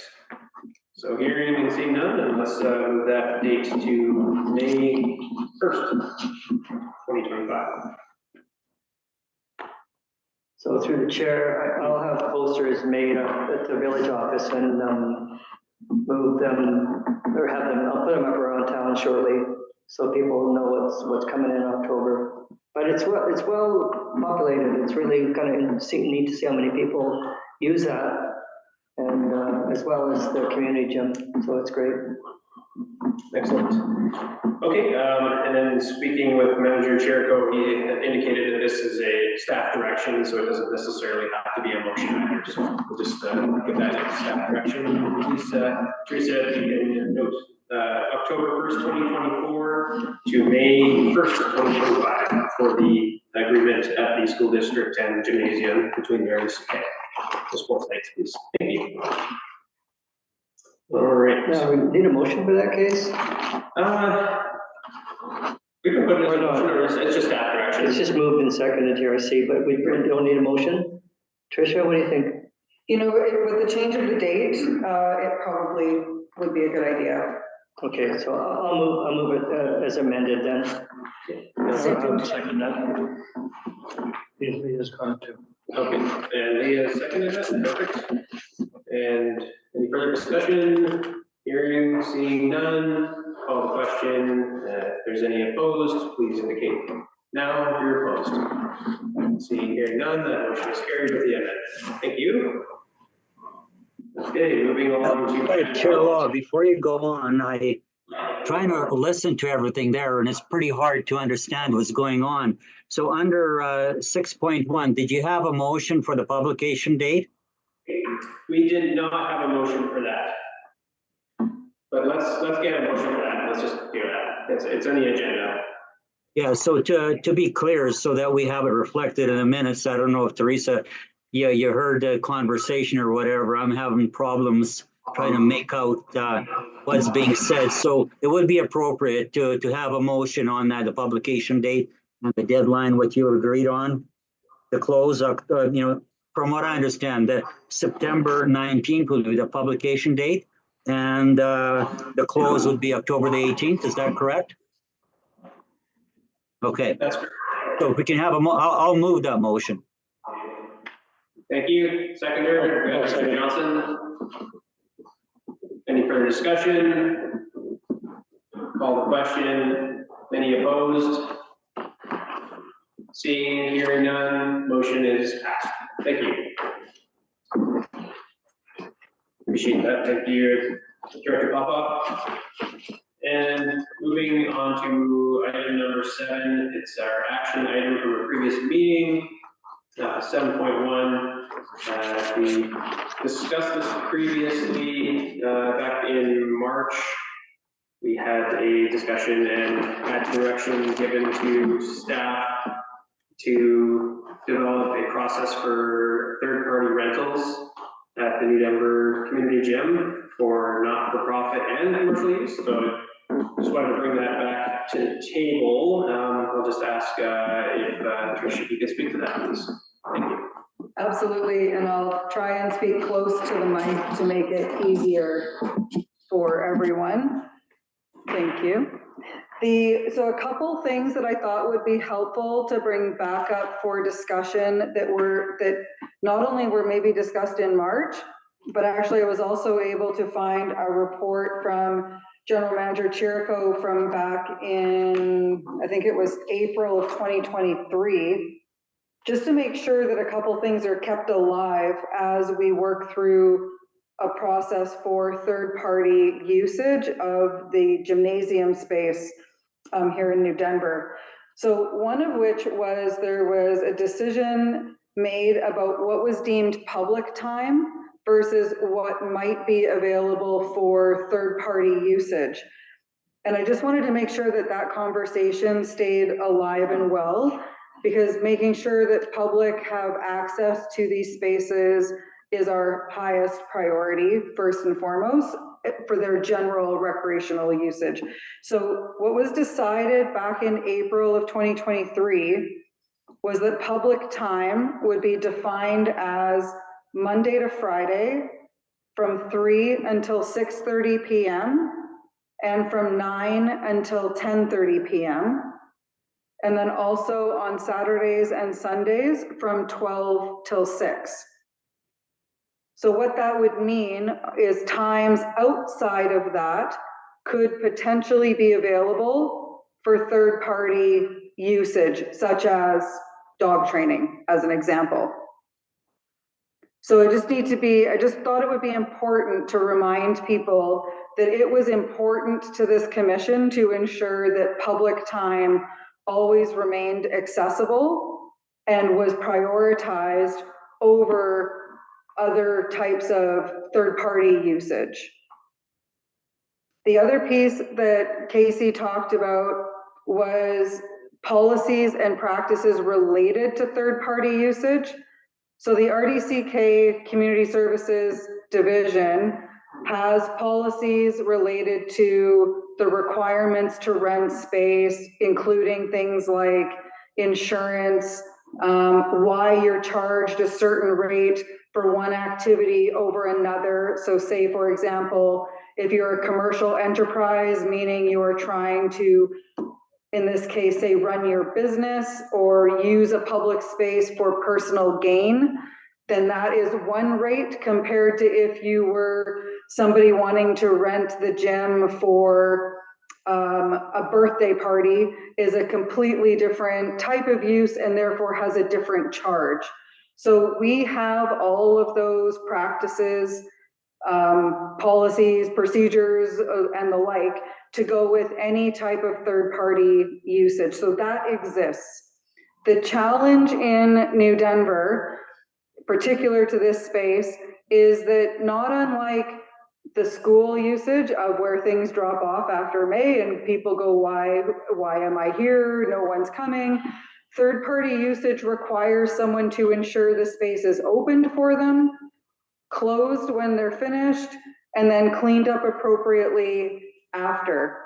So hearing and seeing none, and let's move that date to May 1st, 2025. So through the chair, I'll have posters made up at the village office and move them, or have them, I'll put them up around town shortly, so people know what's coming in October. But it's well populated, it's really kind of neat to see how many people use that, and as well as the community gym, so it's great. Excellent. Okay, and then speaking with Manager Cherico, he had indicated that this is a staff direction, so it doesn't necessarily have to be a motion either. So we'll just give that as staff direction. Please, Teresa, if you can note October 1st, 2024 to May 1st, 2025 for the agreement at the school district and gymnasium between various sports sites, please. Thank you. All right. Now, we need a motion for that case? We can put it as a motion, or it's just staff direction. It's just moved and seconded here, I see, but we don't need a motion? Tricia, what do you think? You know, with the change of the date, it probably would be a good idea. Okay, so I'll move it as amended then. Second. Second that. Usually is going to. Okay, and Leah seconded that, perfect. And any further discussion? Hearing, seeing none, call the question. If there's any opposed, please indicate now if you're opposed. Seeing, hearing none, that motion is carried with the amendment. Thank you. Okay, moving along to. Chair Law, before you go on, I trying to listen to everything there, and it's pretty hard to understand what's going on. So under 6.1, did you have a motion for the publication date? We did not have a motion for that. But let's get a motion for that. Let's just do that. It's on the agenda. Yeah, so to be clear, so that we have it reflected in the minutes, I don't know if Teresa, you heard the conversation or whatever. I'm having problems trying to make out what's being said. So it would be appropriate to have a motion on that, the publication date and the deadline, what you agreed on, the close, from what I understand, that September 19th will be the publication date, and the close would be October the 18th. Is that correct? Okay. That's correct. So if we can have I'll move that motion. Thank you. Seconder, Mr. Johnson. Any further discussion? Call the question. Any opposed? Seeing, hearing none, motion is passed. Thank you. Appreciate that. Thank you, Director Popoff. And moving on to item number 7, it's our action item from a previous meeting, 7.1. We discussed this previously back in March. We had a discussion and had direction given to staff to develop a process for third-party rentals at the New Denver Community Gym for not-for-profit and commercial use. So just wanted to bring that back to the table. I'll just ask if Tricia, if you could speak to that, please. Thank you. Absolutely, and I'll try and speak close to the mic to make it easier for everyone. Thank you. So a couple things that I thought would be helpful to bring back up for discussion that not only were maybe discussed in March, but actually I was also able to find a report from General Manager Cherico from back in, I think it was April of 2023, just to make sure that a couple things are kept alive as we work through a process for third-party usage of the gymnasium space here in New Denver. So one of which was there was a decision made about what was deemed public time versus what might be available for third-party usage. And I just wanted to make sure that that conversation stayed alive and well, because making sure that public have access to these spaces is our highest priority, first and foremost, for their general recreational usage. So what was decided back in April of 2023 was that public time would be defined as Monday to Friday from 3 until 6:30 p.m. and from 9 until 10:30 p.m. And then also on Saturdays and Sundays from 12 till 6. So what that would mean is times outside of that could potentially be available for third-party usage, such as dog training, as an example. So I just thought it would be important to remind people that it was important to this commission to ensure that public time always remained accessible and was prioritized over other types of third-party usage. The other piece that Casey talked about was policies and practices related to third-party usage. So the RDCK Community Services Division has policies related to the requirements to rent space, including things like insurance, why you're charged a certain rate for one activity over another. So say, for example, if you're a commercial enterprise, meaning you are trying to, in this case, say run your business or use a public space for personal gain, then that is one rate compared to if you were somebody wanting to rent the gym for a birthday party is a completely different type of use and therefore has a different charge. So we have all of those practices, policies, procedures, and the like to go with any type of third-party usage. So that exists. The challenge in New Denver, particular to this space, is that not unlike the school usage of where things drop off after May and people go, why am I here? No one's coming. Third-party usage requires someone to ensure the space is opened for them, closed when they're finished, and then cleaned up appropriately after.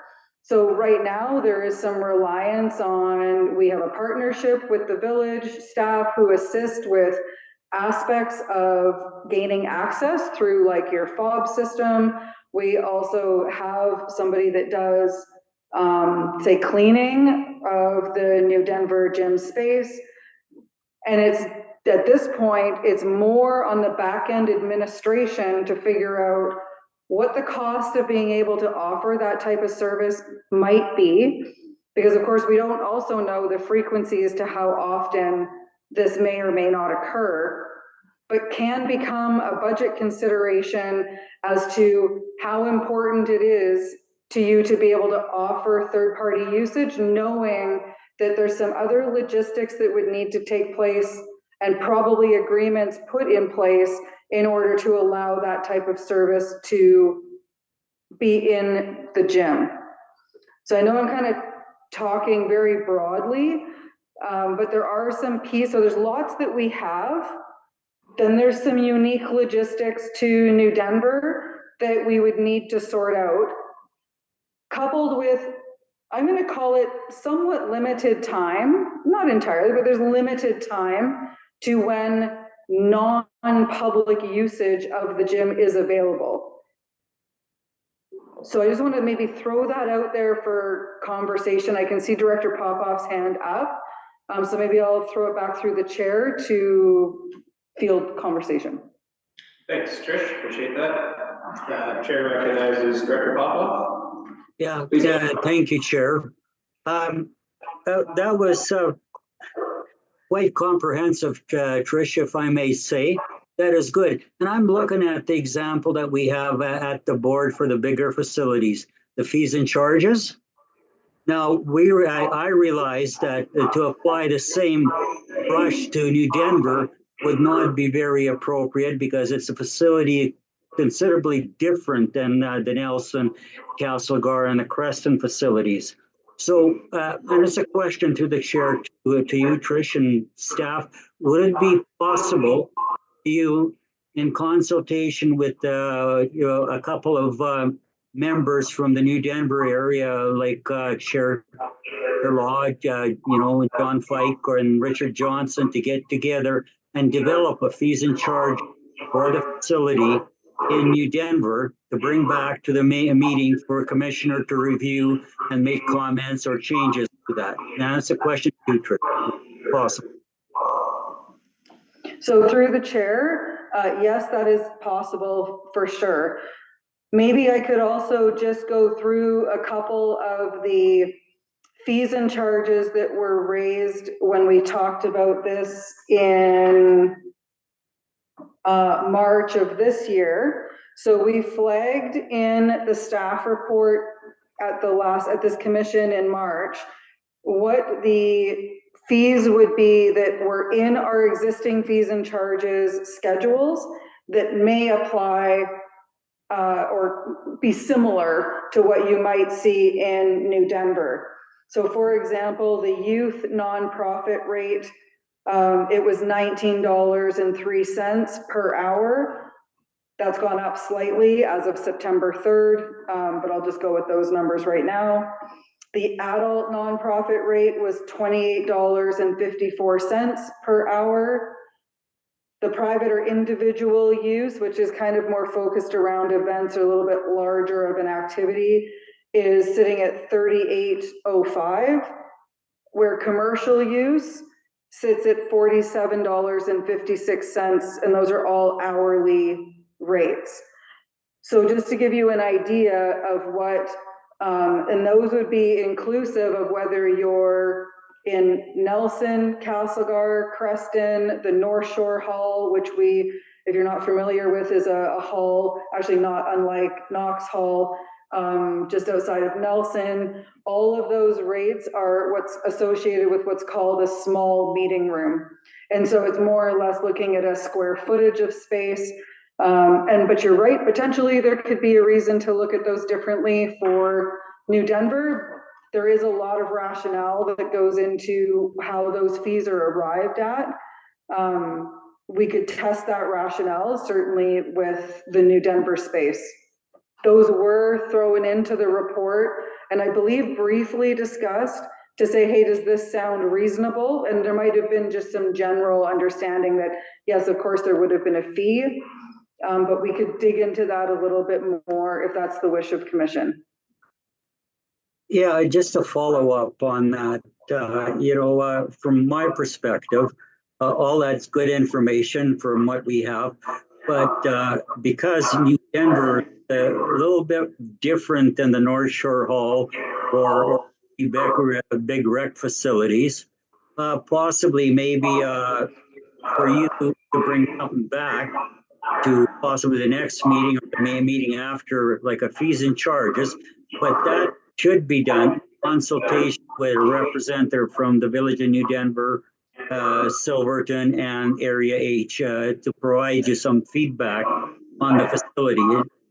So right now there is some reliance on, we have a partnership with the village staff who assist with aspects of gaining access through like your fob system. We also have somebody that does say cleaning of the New Denver gym space. And it's at this point, it's more on the back end administration to figure out what the cost of being able to offer that type of service might be. Because of course, we don't also know the frequency as to how often this may or may not occur, but can become a budget consideration as to how important it is to you to be able to offer third-party usage, knowing that there's some other logistics that would need to take place and probably agreements put in place in order to allow that type of service to be in the gym. So I know I'm kind of talking very broadly, but there are some keys. So there's lots that we have. Then there's some unique logistics to New Denver that we would need to sort out, coupled with, I'm going to call it somewhat limited time, not entirely, but there's limited time to when non-public usage of the gym is available. So I just want to maybe throw that out there for conversation. I can see Director Popoff's hand up. So maybe I'll throw it back through the chair to field conversation. Thanks, Trish. Appreciate that. Chair recognizes Director Popoff. Yeah, thank you, Chair. That was quite comprehensive, Trish, if I may say. That is good. And I'm looking at the example that we have at the board for the bigger facilities, the fees and charges. Now, I realized that to apply the same brush to New Denver would not be very appropriate because it's a facility considerably different than the Nelson, Castlegar, and the Creston facilities. So, and it's a question to the chair, to you, Trish, and staff. Would it be possible to you, in consultation with a couple of members from the New Denver area, like Chair Lodge, John Fike and Richard Johnson, to get together and develop a fees and charge for the facility in New Denver to bring back to the meeting for a commissioner to review and make comments or changes to that? Now, that's a question to you, Trish. Possible. So through the chair, yes, that is possible for sure. Maybe I could also just go through a couple of the fees and charges that were raised when we talked about this in March of this year. So we flagged in the staff report at this commission in March what the fees would be that were in our existing fees and charges schedules that may apply or be similar to what you might see in New Denver. So for example, the youth nonprofit rate, it was $19.03 per hour. That's gone up slightly as of September 3rd, but I'll just go with those numbers right now. The adult nonprofit rate was $28.54 per hour. The private or individual use, which is kind of more focused around events or a little bit larger of an activity, is sitting at $38.05, where commercial use sits at $47.56, and those are all hourly rates. So just to give you an idea of what, and those would be inclusive of whether you're in Nelson, Castlegar, Creston, the North Shore Hall, which we, if you're not familiar with, is a hall, actually not unlike Knox Hall, just outside of Nelson. All of those rates are what's associated with what's called a small meeting room. And so it's more or less looking at a square footage of space. But you're right, potentially there could be a reason to look at those differently for New Denver. There is a lot of rationale that goes into how those fees are arrived at. We could test that rationale certainly with the New Denver space. Those were thrown into the report and I believe briefly discussed to say, hey, does this sound reasonable? And there might have been just some general understanding that, yes, of course, there would have been a fee, but we could dig into that a little bit more if that's the wish of commission. Yeah, just to follow up on that, from my perspective, all that's good information from what we have, but because New Denver is a little bit different than the North Shore Hall or big rec facilities, possibly maybe for you to bring something back to possibly the next meeting or the May meeting after, like a fees and charges, but that should be done in consultation with a representative from the Village of New Denver, Silverton, and Area H to provide you some feedback on the facility,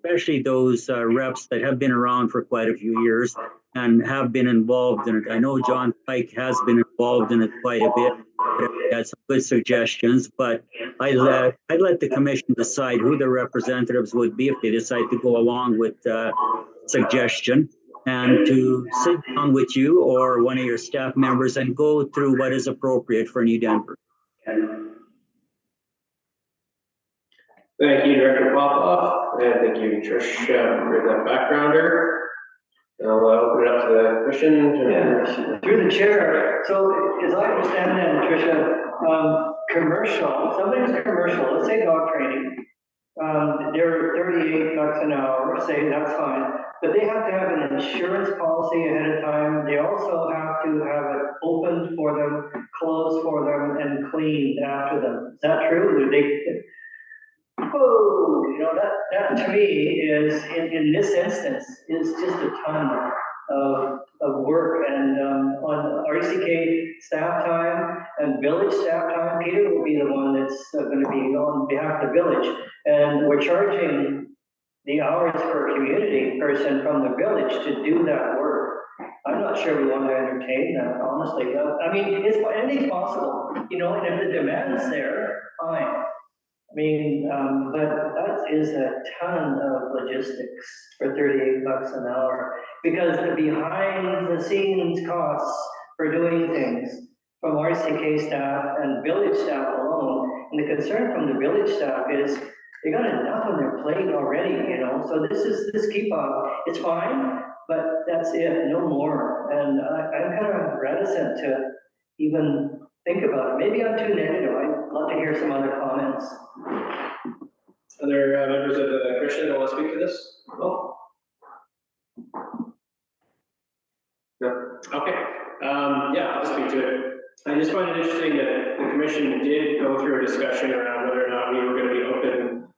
especially those reps that have been around for quite a few years and have been involved in it. I know John Pike has been involved in it quite a bit. He had some good suggestions, but I'd let the commission decide who the representatives would be if they decide to go along with suggestion, and to sit down with you or one of your staff members and go through what is appropriate for New Denver. Thank you, Director Popoff, and thank you, Trish, for that backgrounder. I'll open it up to the commission. Yeah, through the chair. So as I understand that, Tricia, commercial, somebody's commercial, let's say dog training, they're $38 an hour, say that's fine, but they have to have an insurance policy ahead of time. They also have to have it opened for them, closed for them, and cleaned after them. Is that true? That to me is, in this instance, is just a ton of work. And on RCK staff time and village staff time, Peter will be the one that's going to be on behalf of the village. And we're charging the hours for a community person from the village to do that work. I'm not sure we want to entertain that, honestly. I mean, anything's possible, and if the demand's there, fine. I mean, but that is a ton of logistics for $38 an hour, because the behind the scenes costs for doing things from RCK staff and village staff alone, and the concern from the village staff is they got enough on their plate already, you know, so this keep on, it's fine, but that's it, no more. And I'm kind of reticent to even think about it. Maybe I'm too negative. I'd love to hear some other comments. Other members of the commission that want to speak to this? Oh. No? Okay. Yeah, I'll speak to it. I just find it interesting that the commission did go through a discussion around whether or not we were going to be open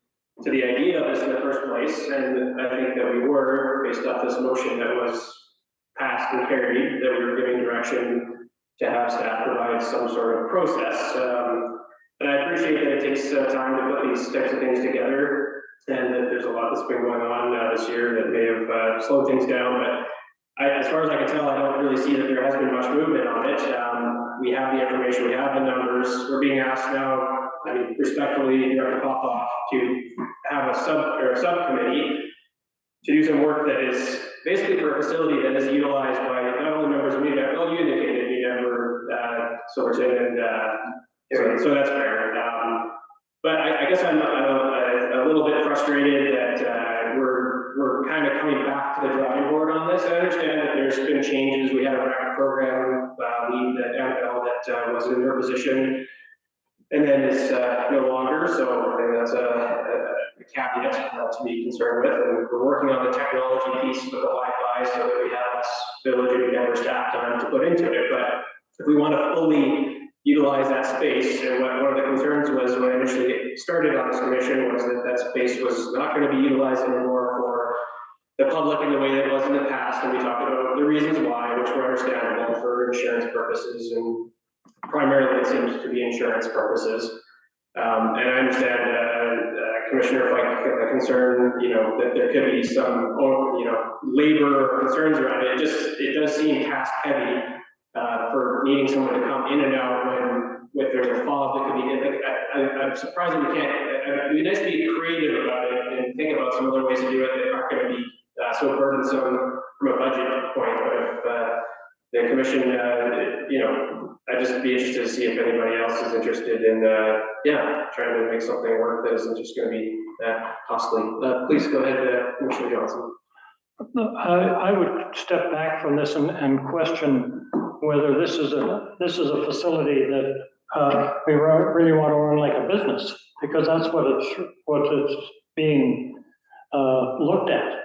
to the idea of this in the first place, and I think that we were, based off this motion that was passed and carried, that we were giving direction to have staff provide some sort of process. And I appreciate that it takes time to put these types of things together, and that there's a lot that's been going on this year that may have slowed things down, but as far as I can tell, I don't really see that there has been much movement on it. We have the information, we have the numbers. We're being asked now, I mean, respectfully, Director Popoff, to have a subcommittee to do some work that is basically for a facility that is utilized by not only members of media, well, you indicated media member Silverton, and so that's fair. But I guess I'm a little bit frustrated that we're kind of coming back to the drawing board on this. I understand that there's been changes. We had a rec program lead at Annabelle that was in her position and then is no longer. So I think that's a caveat to be concerned with. And we're working on the technology piece with the Wi-Fi so that we have less village and member staff time to put into it. But if we want to fully utilize that space, and one of the concerns was when I initially started on this commission was that that space was not going to be utilized anymore for the public in the way that it was in the past, and we talked about the reasons why, which were understandable for insurance purposes, and primarily it seems to be insurance purposes. And I understand Commissioner Fike concern, you know, that there could be some, you know, labor concerns around it. It does seem task heavy for needing someone to come in and out when there's a fog that could be in. Like, I'm surprised that we can't. It'd be nice to be creative about it and think about some other ways to do it that aren't going to be so burdensome from a budget point. But if the commission, you know, I'd just be interested to see if anybody else is interested in, trying to make something work that isn't just going to be that costly. Please go ahead, Commissioner Johnson. I would step back from this and question whether this is a facility that we really want to run like a business, because that's what it's being looked at.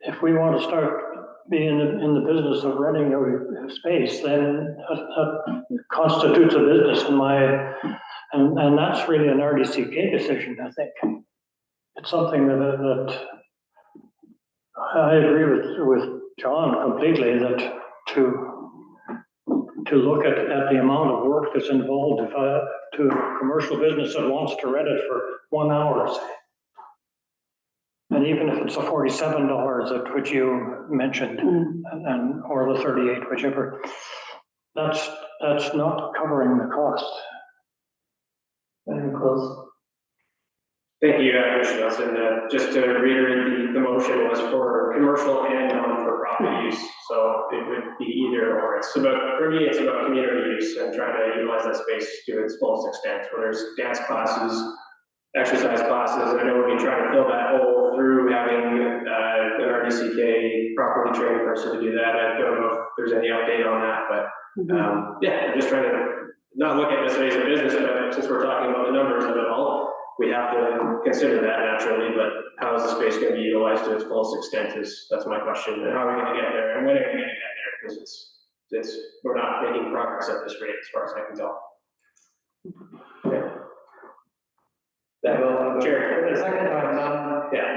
If we want to start being in the business of renting a space, then that constitutes a business and that's really an RDCK decision, I think. It's something that I agree with John completely, that to look at the amount of work that's involved to a commercial business that wants to rent it for 1 hour, say. And even if it's the $47 that which you mentioned, and or the 38, whichever, that's not covering the cost. Very close. Thank you, Commissioner Johnson. Just to reiterate, the motion was for commercial and non-for-profit use, so it would be either or. It's about, for me, it's about community use and trying to utilize that space to its fullest extent. Where there's dance classes, exercise classes, and I know we've been trying to fill that hole through having an RDCK properly trained person to do that. I don't know if there's any update on that, but I'm just trying to not look at this as a business, but since we're talking about the numbers of it all, we have to consider that naturally. But how is the space going to be utilized to its fullest extent that's my question. And how are we going to get there, and when are we going to get there? Because we're not making progress at this rate as far as I can tell. Chair, for the second time,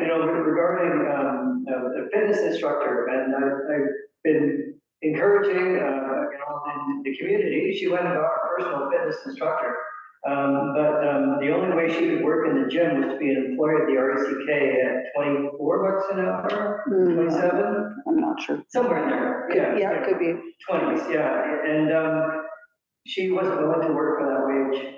you know, regarding a fitness instructor, and I've been encouraging, you know, in the community. She went to our personal fitness instructor, but the only way she could work in the gym was to be an employee of the RCK at $24 an hour, 27. I'm not sure. Somewhere in there. Yeah, it could be 20s. Yeah, and she wasn't willing to work for that wage.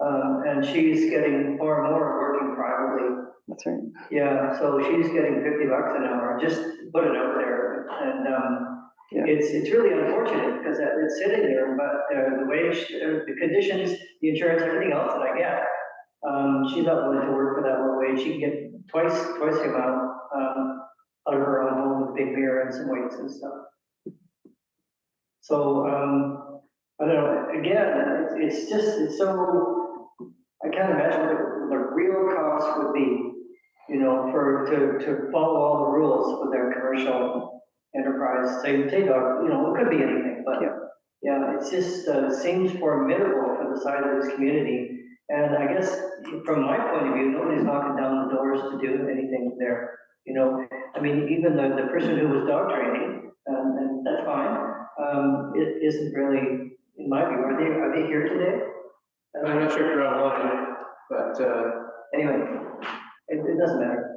And she's getting more and more working privately. That's right. Yeah, so she's getting $50 an hour. Just put it out there, and it's really unfortunate because it's sitting there. But the wage, the conditions, the insurance, everything else that I get, She's not willing to work for that low wage. She can get twice the amount, out of her own home with big beer and some weights and stuff. So, I don't know, again, it's so, I can't imagine what the real cost would be, you know, to follow all the rules for their commercial enterprise. Say, you know, it could be anything, but yeah, it's just, seems formidable for the size of this community. And I guess from my point of view, nobody's knocking down the doors to do anything there. You know, I mean, even the person who was dog training, and that's fine, it isn't really, in my view, are they here today? I'm not sure if you're online, but, Anyway, it doesn't matter.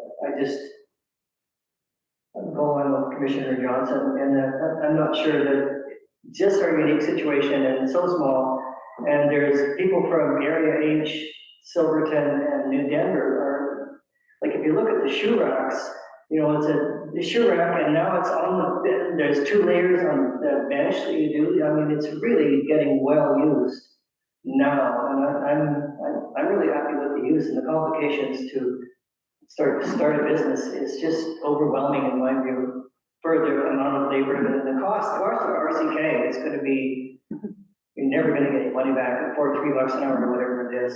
I'm going with Commissioner Johnson, and I'm not sure that just our unique situation, and it's so small, and there's people from Area H, Silverton, and New Denver are, like, if you look at the shoe racks, you know, it's the shoe rack, and now it's on there's 2 layers on the bench that you do. I mean, it's really getting well used now, and I'm really happy with the use, and the complications to start a business is just overwhelming in my view, for the amount of labor and the cost. The cost of RCK is going to be, you're never going to get your money back for $3 an hour or whatever it is.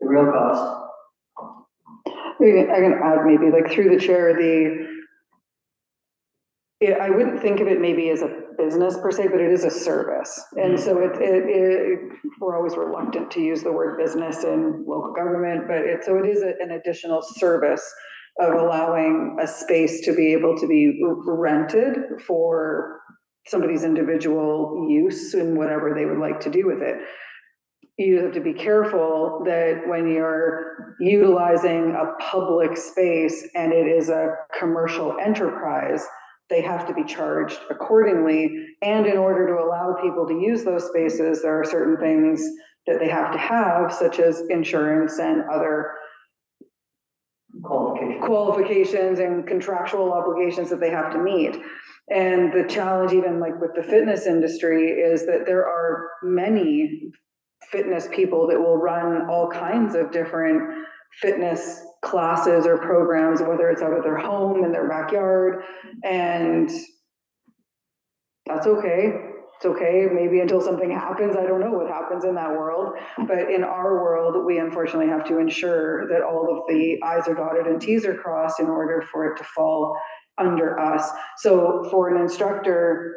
The real cost. I can add maybe like through the chair, I wouldn't think of it maybe as a business per se, but it is a service. And so we're always reluctant to use the word business in local government, but it is an additional service of allowing a space to be able to be rented for somebody's individual use and whatever they would like to do with it. You have to be careful that when you're utilizing a public space and it is a commercial enterprise, they have to be charged accordingly. And in order to allow people to use those spaces, there are certain things that they have to have, such as insurance and other qualifications and contractual obligations that they have to meet. And the challenge, even like with the fitness industry, is that there are many fitness people that will run all kinds of different fitness classes or programs, whether it's out of their home, in their backyard, and that's okay. It's okay, maybe until something happens. I don't know what happens in that world, but in our world, we unfortunately have to ensure that all of the I's are dotted and T's are crossed in order for it to fall under us. So for an instructor,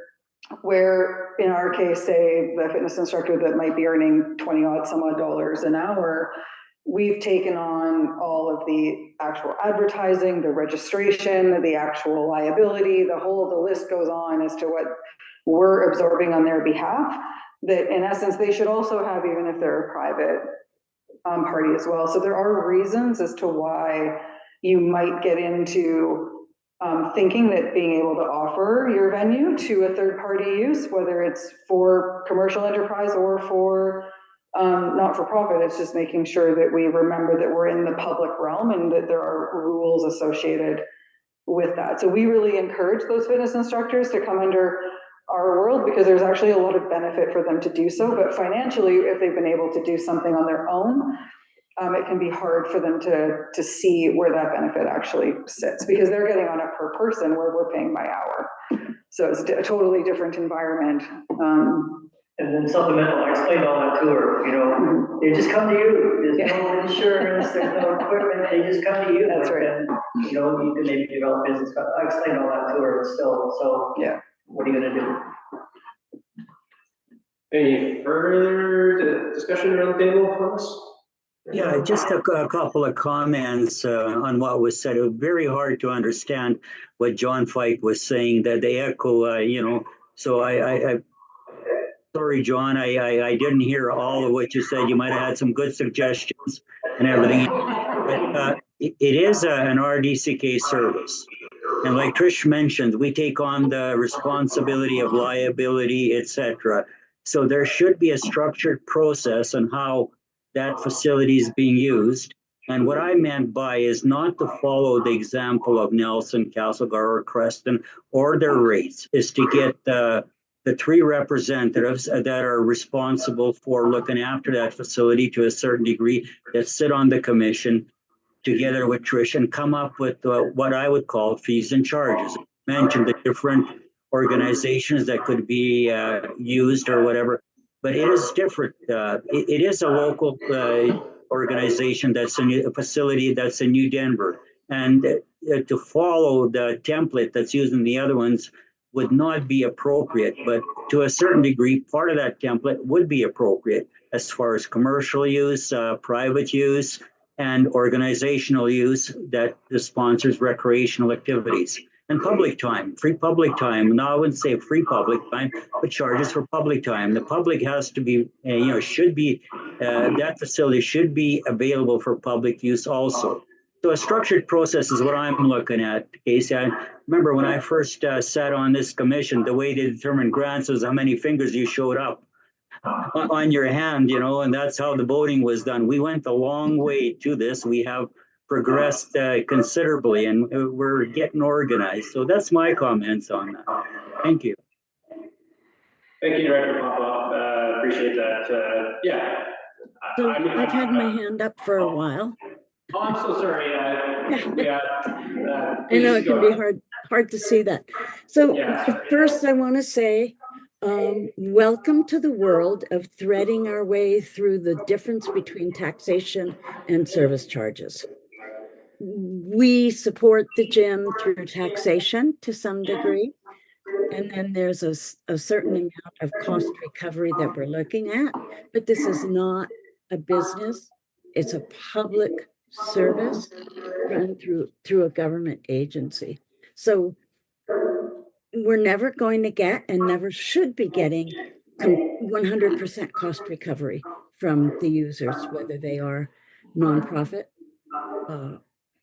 where in our case, say the fitness instructor that might be earning 20 odd some odd dollars an hour, we've taken on all of the actual advertising, the registration, the actual liability, the list goes on as to what we're absorbing on their behalf, that in essence, they should also have, even if they're a private party as well. So there are reasons as to why you might get into thinking that being able to offer your venue to a third party use, whether it's for commercial enterprise or for not for profit, it's just making sure that we remember that we're in the public realm and that there are rules associated with that. So we really encourage those fitness instructors to come under our world because there's actually a lot of benefit for them to do so. But financially, if they've been able to do something on their own, it can be hard for them to see where that benefit actually sits because they're getting on a per person where we're paying by hour. So it's a totally different environment. And then supplemental, I explained all that to her, you know, they just come to you, there's no insurance, there's no equipment, they just come to you. That's right. And, you know, you can maybe develop business, I explained all that to her still, so. Yeah. What are you gonna do? Any further discussion around the table on this? Yeah, just a couple of comments on what was said. It was very hard to understand what John Fike was saying, that the echo, you know, so I sorry, John, I didn't hear all of what you said. You might have had some good suggestions and everything. But it is an RDCK service. And like Trish mentioned, we take on the responsibility of liability, etc. So there should be a structured process on how that facility is being used. And what I meant by is not to follow the example of Nelson, Castlegar, or Creston, or their rates, is to get the the 3 representatives that are responsible for looking after that facility to a certain degree that sit on the commission together with Trish and come up with what I would call fees and charges. Mentioned the different organizations that could be used or whatever, but it is different. It is a local organization that's in a facility that's in New Denver. And to follow the template that's used in the other ones would not be appropriate, but to a certain degree, part of that template would be appropriate as far as commercial use, private use, and organizational use that sponsors recreational activities. And public time, free public time. Now, I wouldn't say free public time, but charges for public time. The public has to be, should be, that facility should be available for public use also. So a structured process is what I'm looking at, Casey. I remember when I first sat on this commission, the way to determine grants was how many fingers you showed up on your hand, and that's how the voting was done. We went a long way to this. We have progressed considerably, and we're getting organized. So that's my comments on that. Thank you. Thank you, Director Popoff. Appreciate that. Yeah. So I've had my hand up for a while. Oh, I'm so sorry. I know it can be hard to see that. So first I want to say, welcome to the world of threading our way through the difference between taxation and service charges. We support the gym through taxation to some degree. And then there's a certain amount of cost recovery that we're looking at, but this is not a business. It's a public service run through a government agency. So we're never going to get and never should be getting 100% cost recovery from the users, whether they are nonprofit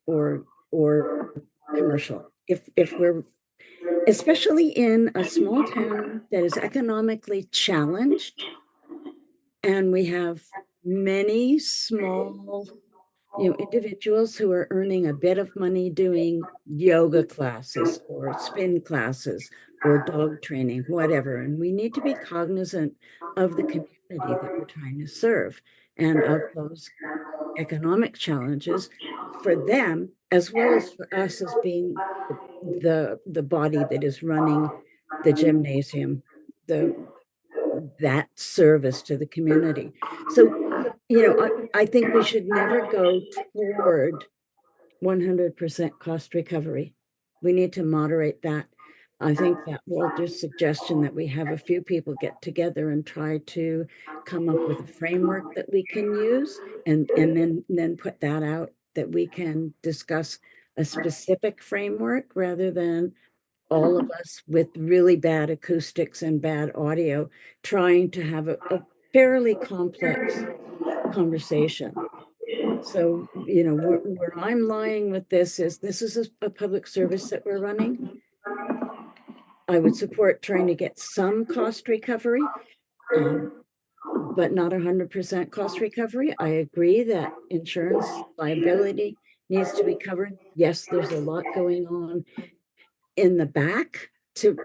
or commercial. If we're, especially in a small town that is economically challenged, and we have many small individuals who are earning a bit of money doing yoga classes or spin classes or dog training, whatever. And we need to be cognizant of the community that we're trying to serve and of those economic challenges for them, as well as for us as being the body that is running the gymnasium, that service to the community. So, I think we should never go toward 100% cost recovery. We need to moderate that. I think that Walter's suggestion that we have a few people get together and try to come up with a framework that we can use and then put that out, that we can discuss a specific framework rather than all of us with really bad acoustics and bad audio trying to have a fairly complex conversation. So, where I'm lying with this is a public service that we're running. I would support trying to get some cost recovery, but not 100% cost recovery. I agree that insurance liability needs to be covered. Yes, there's a lot going on in the back to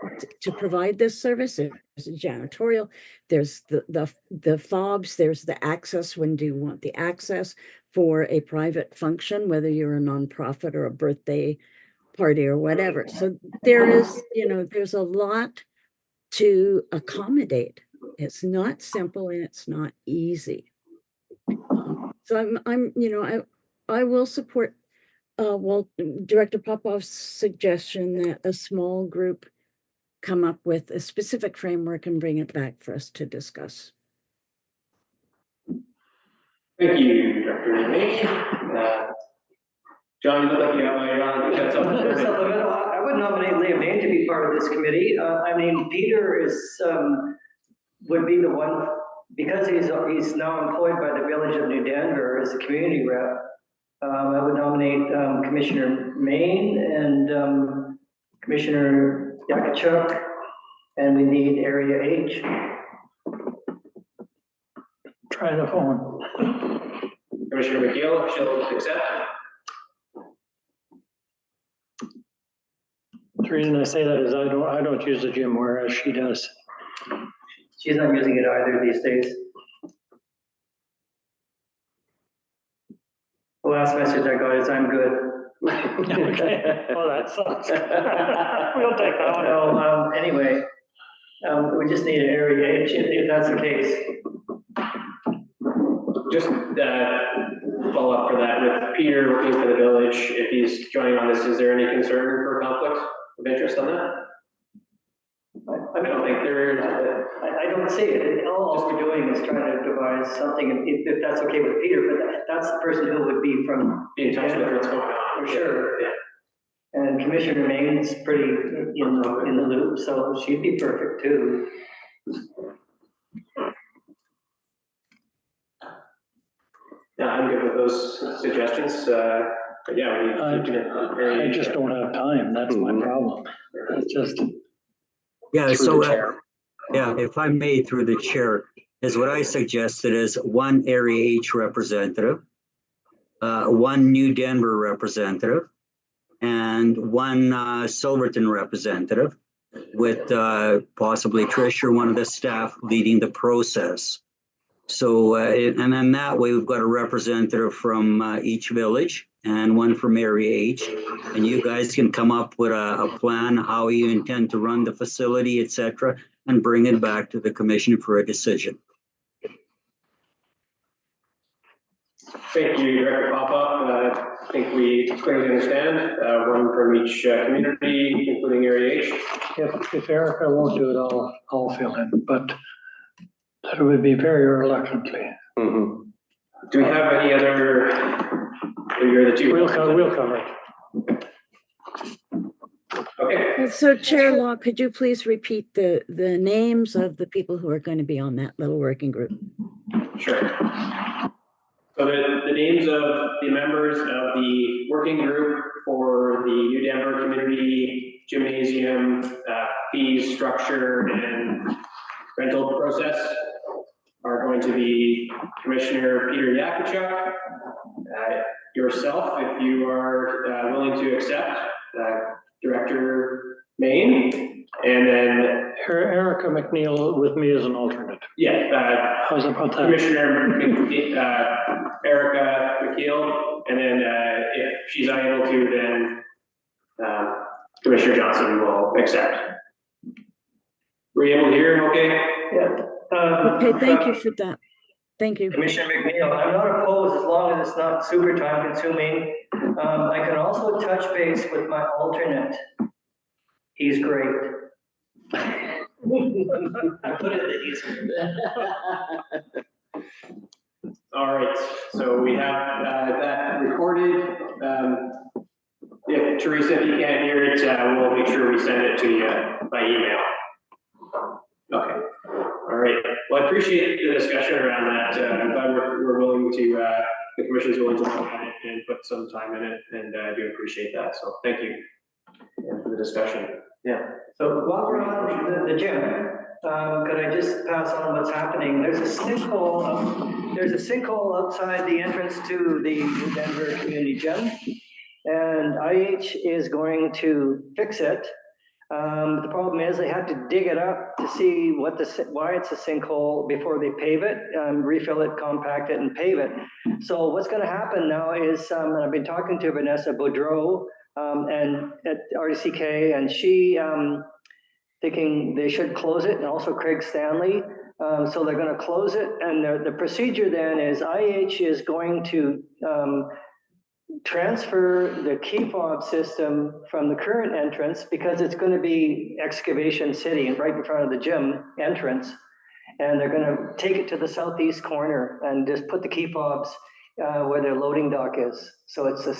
provide this service. There's a janitorial, there's the fobs, there's the access. When do you want the access for a private function, whether you're a nonprofit or a birthday party or whatever? So there's a lot to accommodate. It's not simple and it's not easy. So I will support Director Popoff's suggestion that a small group come up with a specific framework and bring it back for us to discuss. Thank you, Dr. May. John, you look like you have I would nominate Liam Bain to be part of this committee. Peter would be the one, because he's now employed by the Village of New Denver as a community rep. I would nominate Commissioner Main and Commissioner Yakachuk, and we need Area H. Try the phone. Commissioner McGill, she'll accept. The reason I say that is I don't use the gym, whereas she does. She's not using it either these days. The last message I got is, I'm good. Okay, well, that sucks. We'll take that one. No, anyway, we just need an area H if that's the case. Just follow up for that with Peter working for the village. If he's joining on this, is there any concern for conflict of interest on that? I don't think there is. I don't see it. All we're doing is trying to devise something, if that's okay with Peter, but that's the person who would be from. Be in touch with what's going on. For sure. Yeah. And Commissioner Main's pretty in the loop, so she'd be perfect too. Yeah, I'm good with those suggestions. But yeah, I just don't have time, that's my problem. It's just. Yeah, Through so, the chair. yeah, if I may, through the chair, is what I suggested is one Area H representative, one New Denver representative, and one Silverton representative, with possibly Trish or one of the staff leading the process. So, and then that way we've got a representative from each village and one from Area H, and you guys can come up with a plan, how you intend to run the facility, etc., and bring it back to the commission for a decision. Thank you, Director Papa. I think we clearly understand, one from each community, including Area H. If Erica won't do it, I'll fill in, but that would be very reluctantly. Mm-hmm. Do we have any other, you're the two? We'll cover it. Okay. So Chair Law, could you please repeat the names of the people who are going to be on that little working group? Sure. So the names of the members of the working group for the New Denver Community Gymnasium fees, structure, and rental process are going to be Commissioner Peter Yakuchuk, yourself, if you are willing to accept, Director Main, and then Erica McNeil with me as an alternate. yeah, How's about that? Commissioner Erica McKeel, and then if she's unable to, then Commissioner Johnson will accept. Were you able to hear him okay? Yeah. Okay, thank you for that. Thank you. Commissioner McNeil, I'm not opposed as long as it's not super time consuming. I can also touch base with my alternate. He's great. I put it that he's. All right, so we have that recorded. If Teresa, if you can't hear it, we'll make sure we send it to you by email. Okay, all right. Well, I appreciate the discussion around that. I'm glad we're willing to, the commission's willing to look at it and put some time in it, and I do appreciate that. So thank you for the discussion. Yeah. So while we're on the gym, could I just pass on what's happening? There's a sinkhole outside the entrance to the New Denver Community Gym, and IH is going to fix it. The problem is they have to dig it up to see why it's a sinkhole before they pave it, refill it, compact it, and pave it. So what's going to happen now is, and I've been talking to Vanessa Boudreau and at RDCK, and she thinking they should close it, and also Craig Stanley. So they're going to close it, and the procedure then is IH is going to transfer the key fob system from the current entrance, because it's going to be excavation city right in front of the gym entrance, and they're going to take it to the southeast corner and just put the key fobs where their loading dock is. So it's the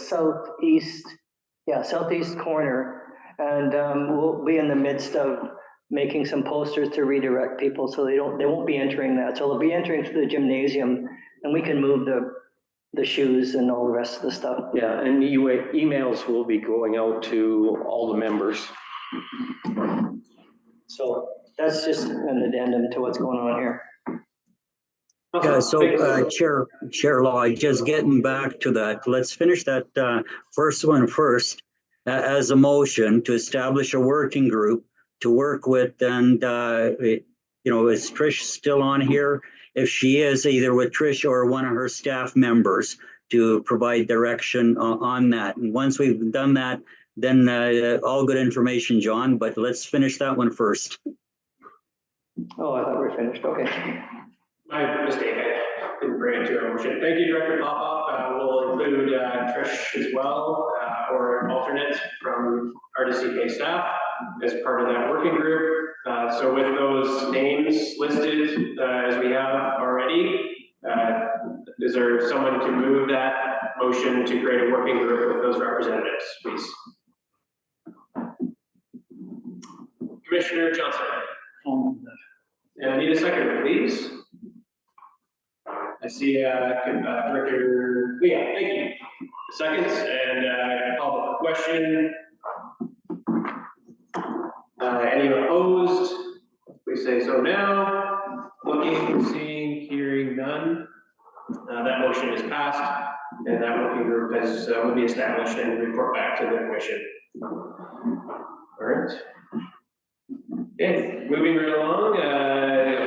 southeast corner, and we'll be in the midst of making some posters to redirect people so they won't be entering that. So they'll be entering through the gymnasium, and we can move the shoes and all the rest of the stuff. Yeah, and emails will be going out to all the members. So that's just an addendum to what's going on here. Yeah, so Chair Law, just getting back to that, let's finish that first one first as a motion to establish a working group to work with and is Trish still on here? If she is, either with Trish or one of her staff members to provide direction on that. And once we've done that, then all good information, John, but let's finish that one first. Oh, I thought we were finished, okay. My mistake, I didn't bring it to our motion. Thank you, Director Popoff. We'll include Trish as well, or an alternate from RDCK staff as part of that working group. So with those names listed as we have already, is there someone to move that motion to create a working group with those representatives, please? Commissioner Johnson. And I need a second, please. I see Director Leah, thank you. Seconds, and I call the question. Any opposed? Please say so now. Looking, seeing, hearing none. That motion is passed, and that working group will be established and report back to the commission. All right. Okay, moving right along,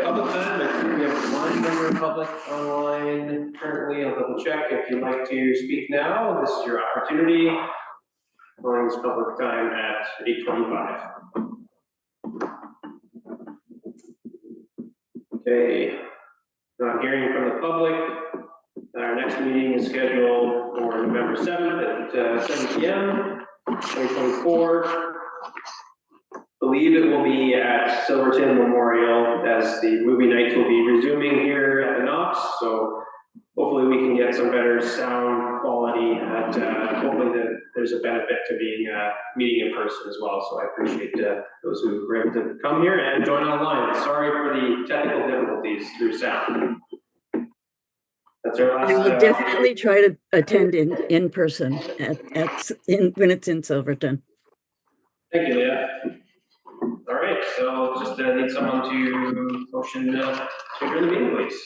public time, I think we have one member of public online currently. I'll double check. If you'd like to speak now, this is your opportunity. Calling this public time at 8:25. Okay, not hearing from the public. Our next meeting is scheduled for November 7th at 7 p.m. 2024. Believe it will be at Silverton Memorial, as the movie nights will be resuming here at the Knox. So hopefully we can get some better sound quality. Hopefully there's a benefit to being meeting in person as well. So I appreciate those who were able to come here and join online. Sorry for the technical difficulties through sound. That's our last. I will definitely try to attend in person when it's in Silverton. Thank you, Leah. All right, so just need someone to motion to adjourn the meeting, please.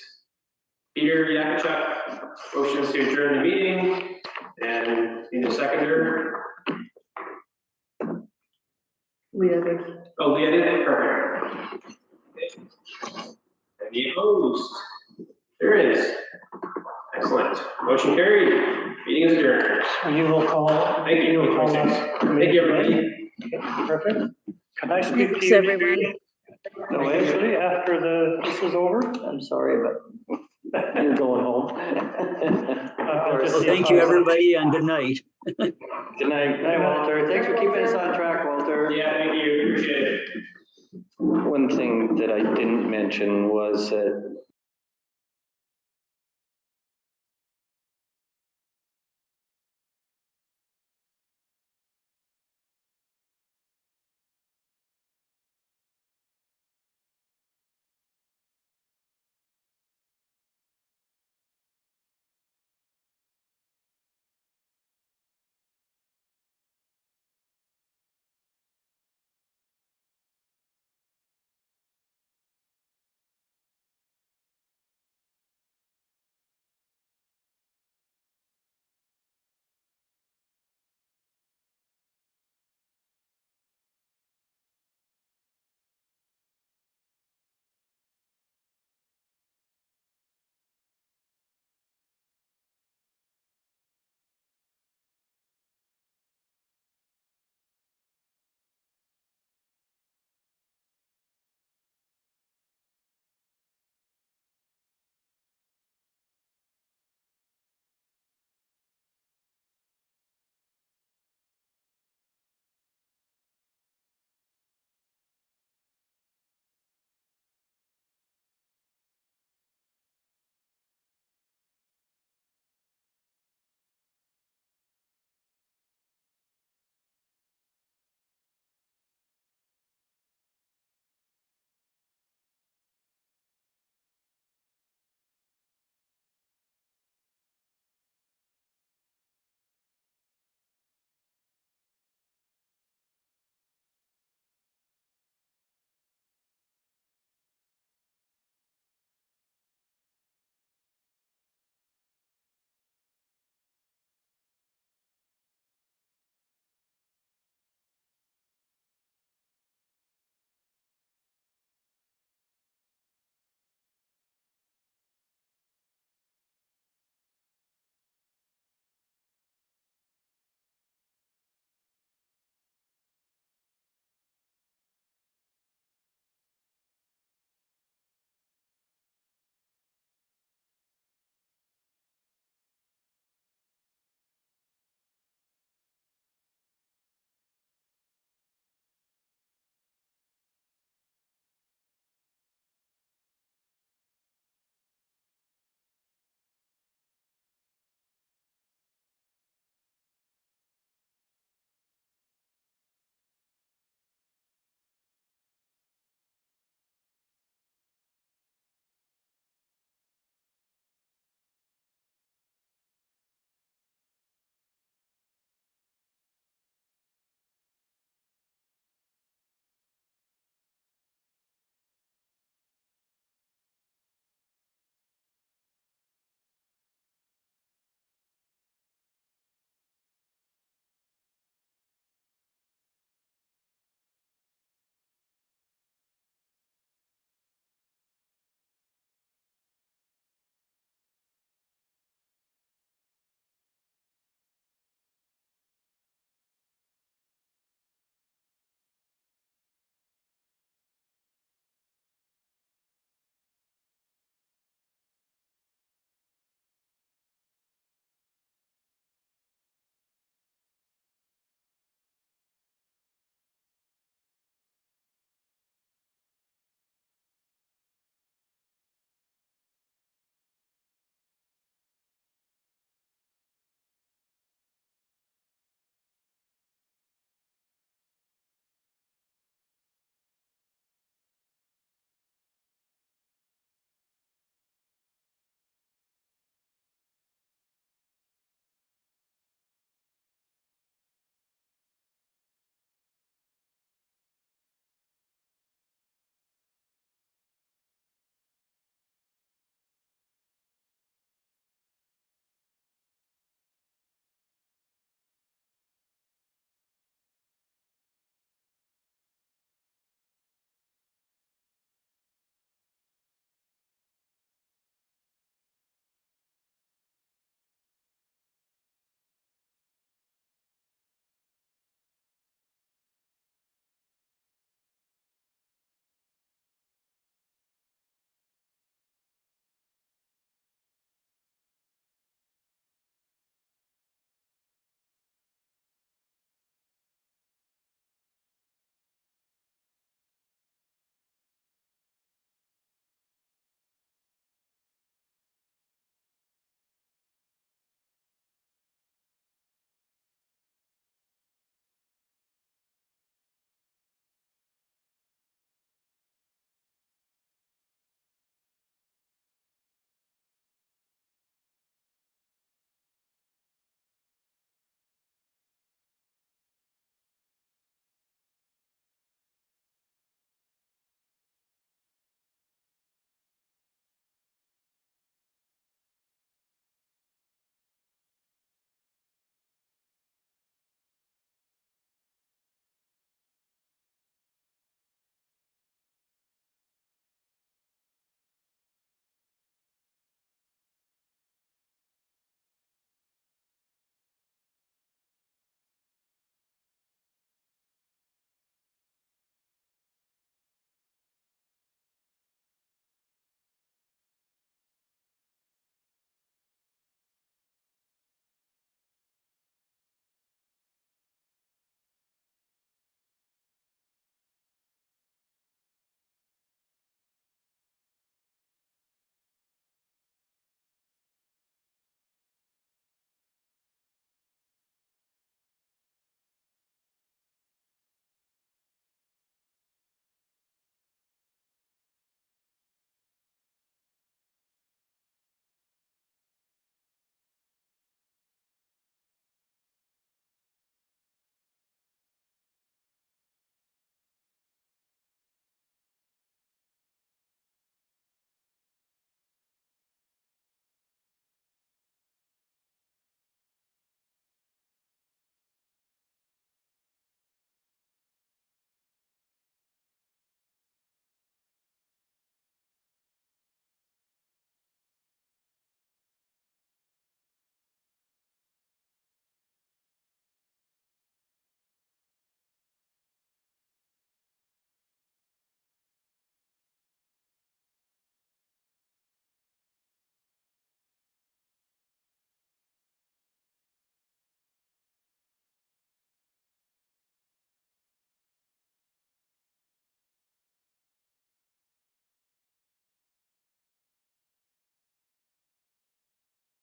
Peter Yakachuk motions to adjourn the meeting, and need a seconder. Leah did. Oh, Leah did it, perfect. Okay. Any opposed? There is. Excellent. Motion carried. Meeting is adjourned. You will call. Thank you. Thank you, everybody. Okay, perfect. Can I speak to Thanks, you? everyone. No, actually, after this is over? I'm sorry, but you're going home. I'll just Well, see thank how- you, everybody, and good night. Good night. Night, Walter. Thanks for keeping us on track, Walter. Yeah, thank you. Appreciate it. One thing that I didn't mention was that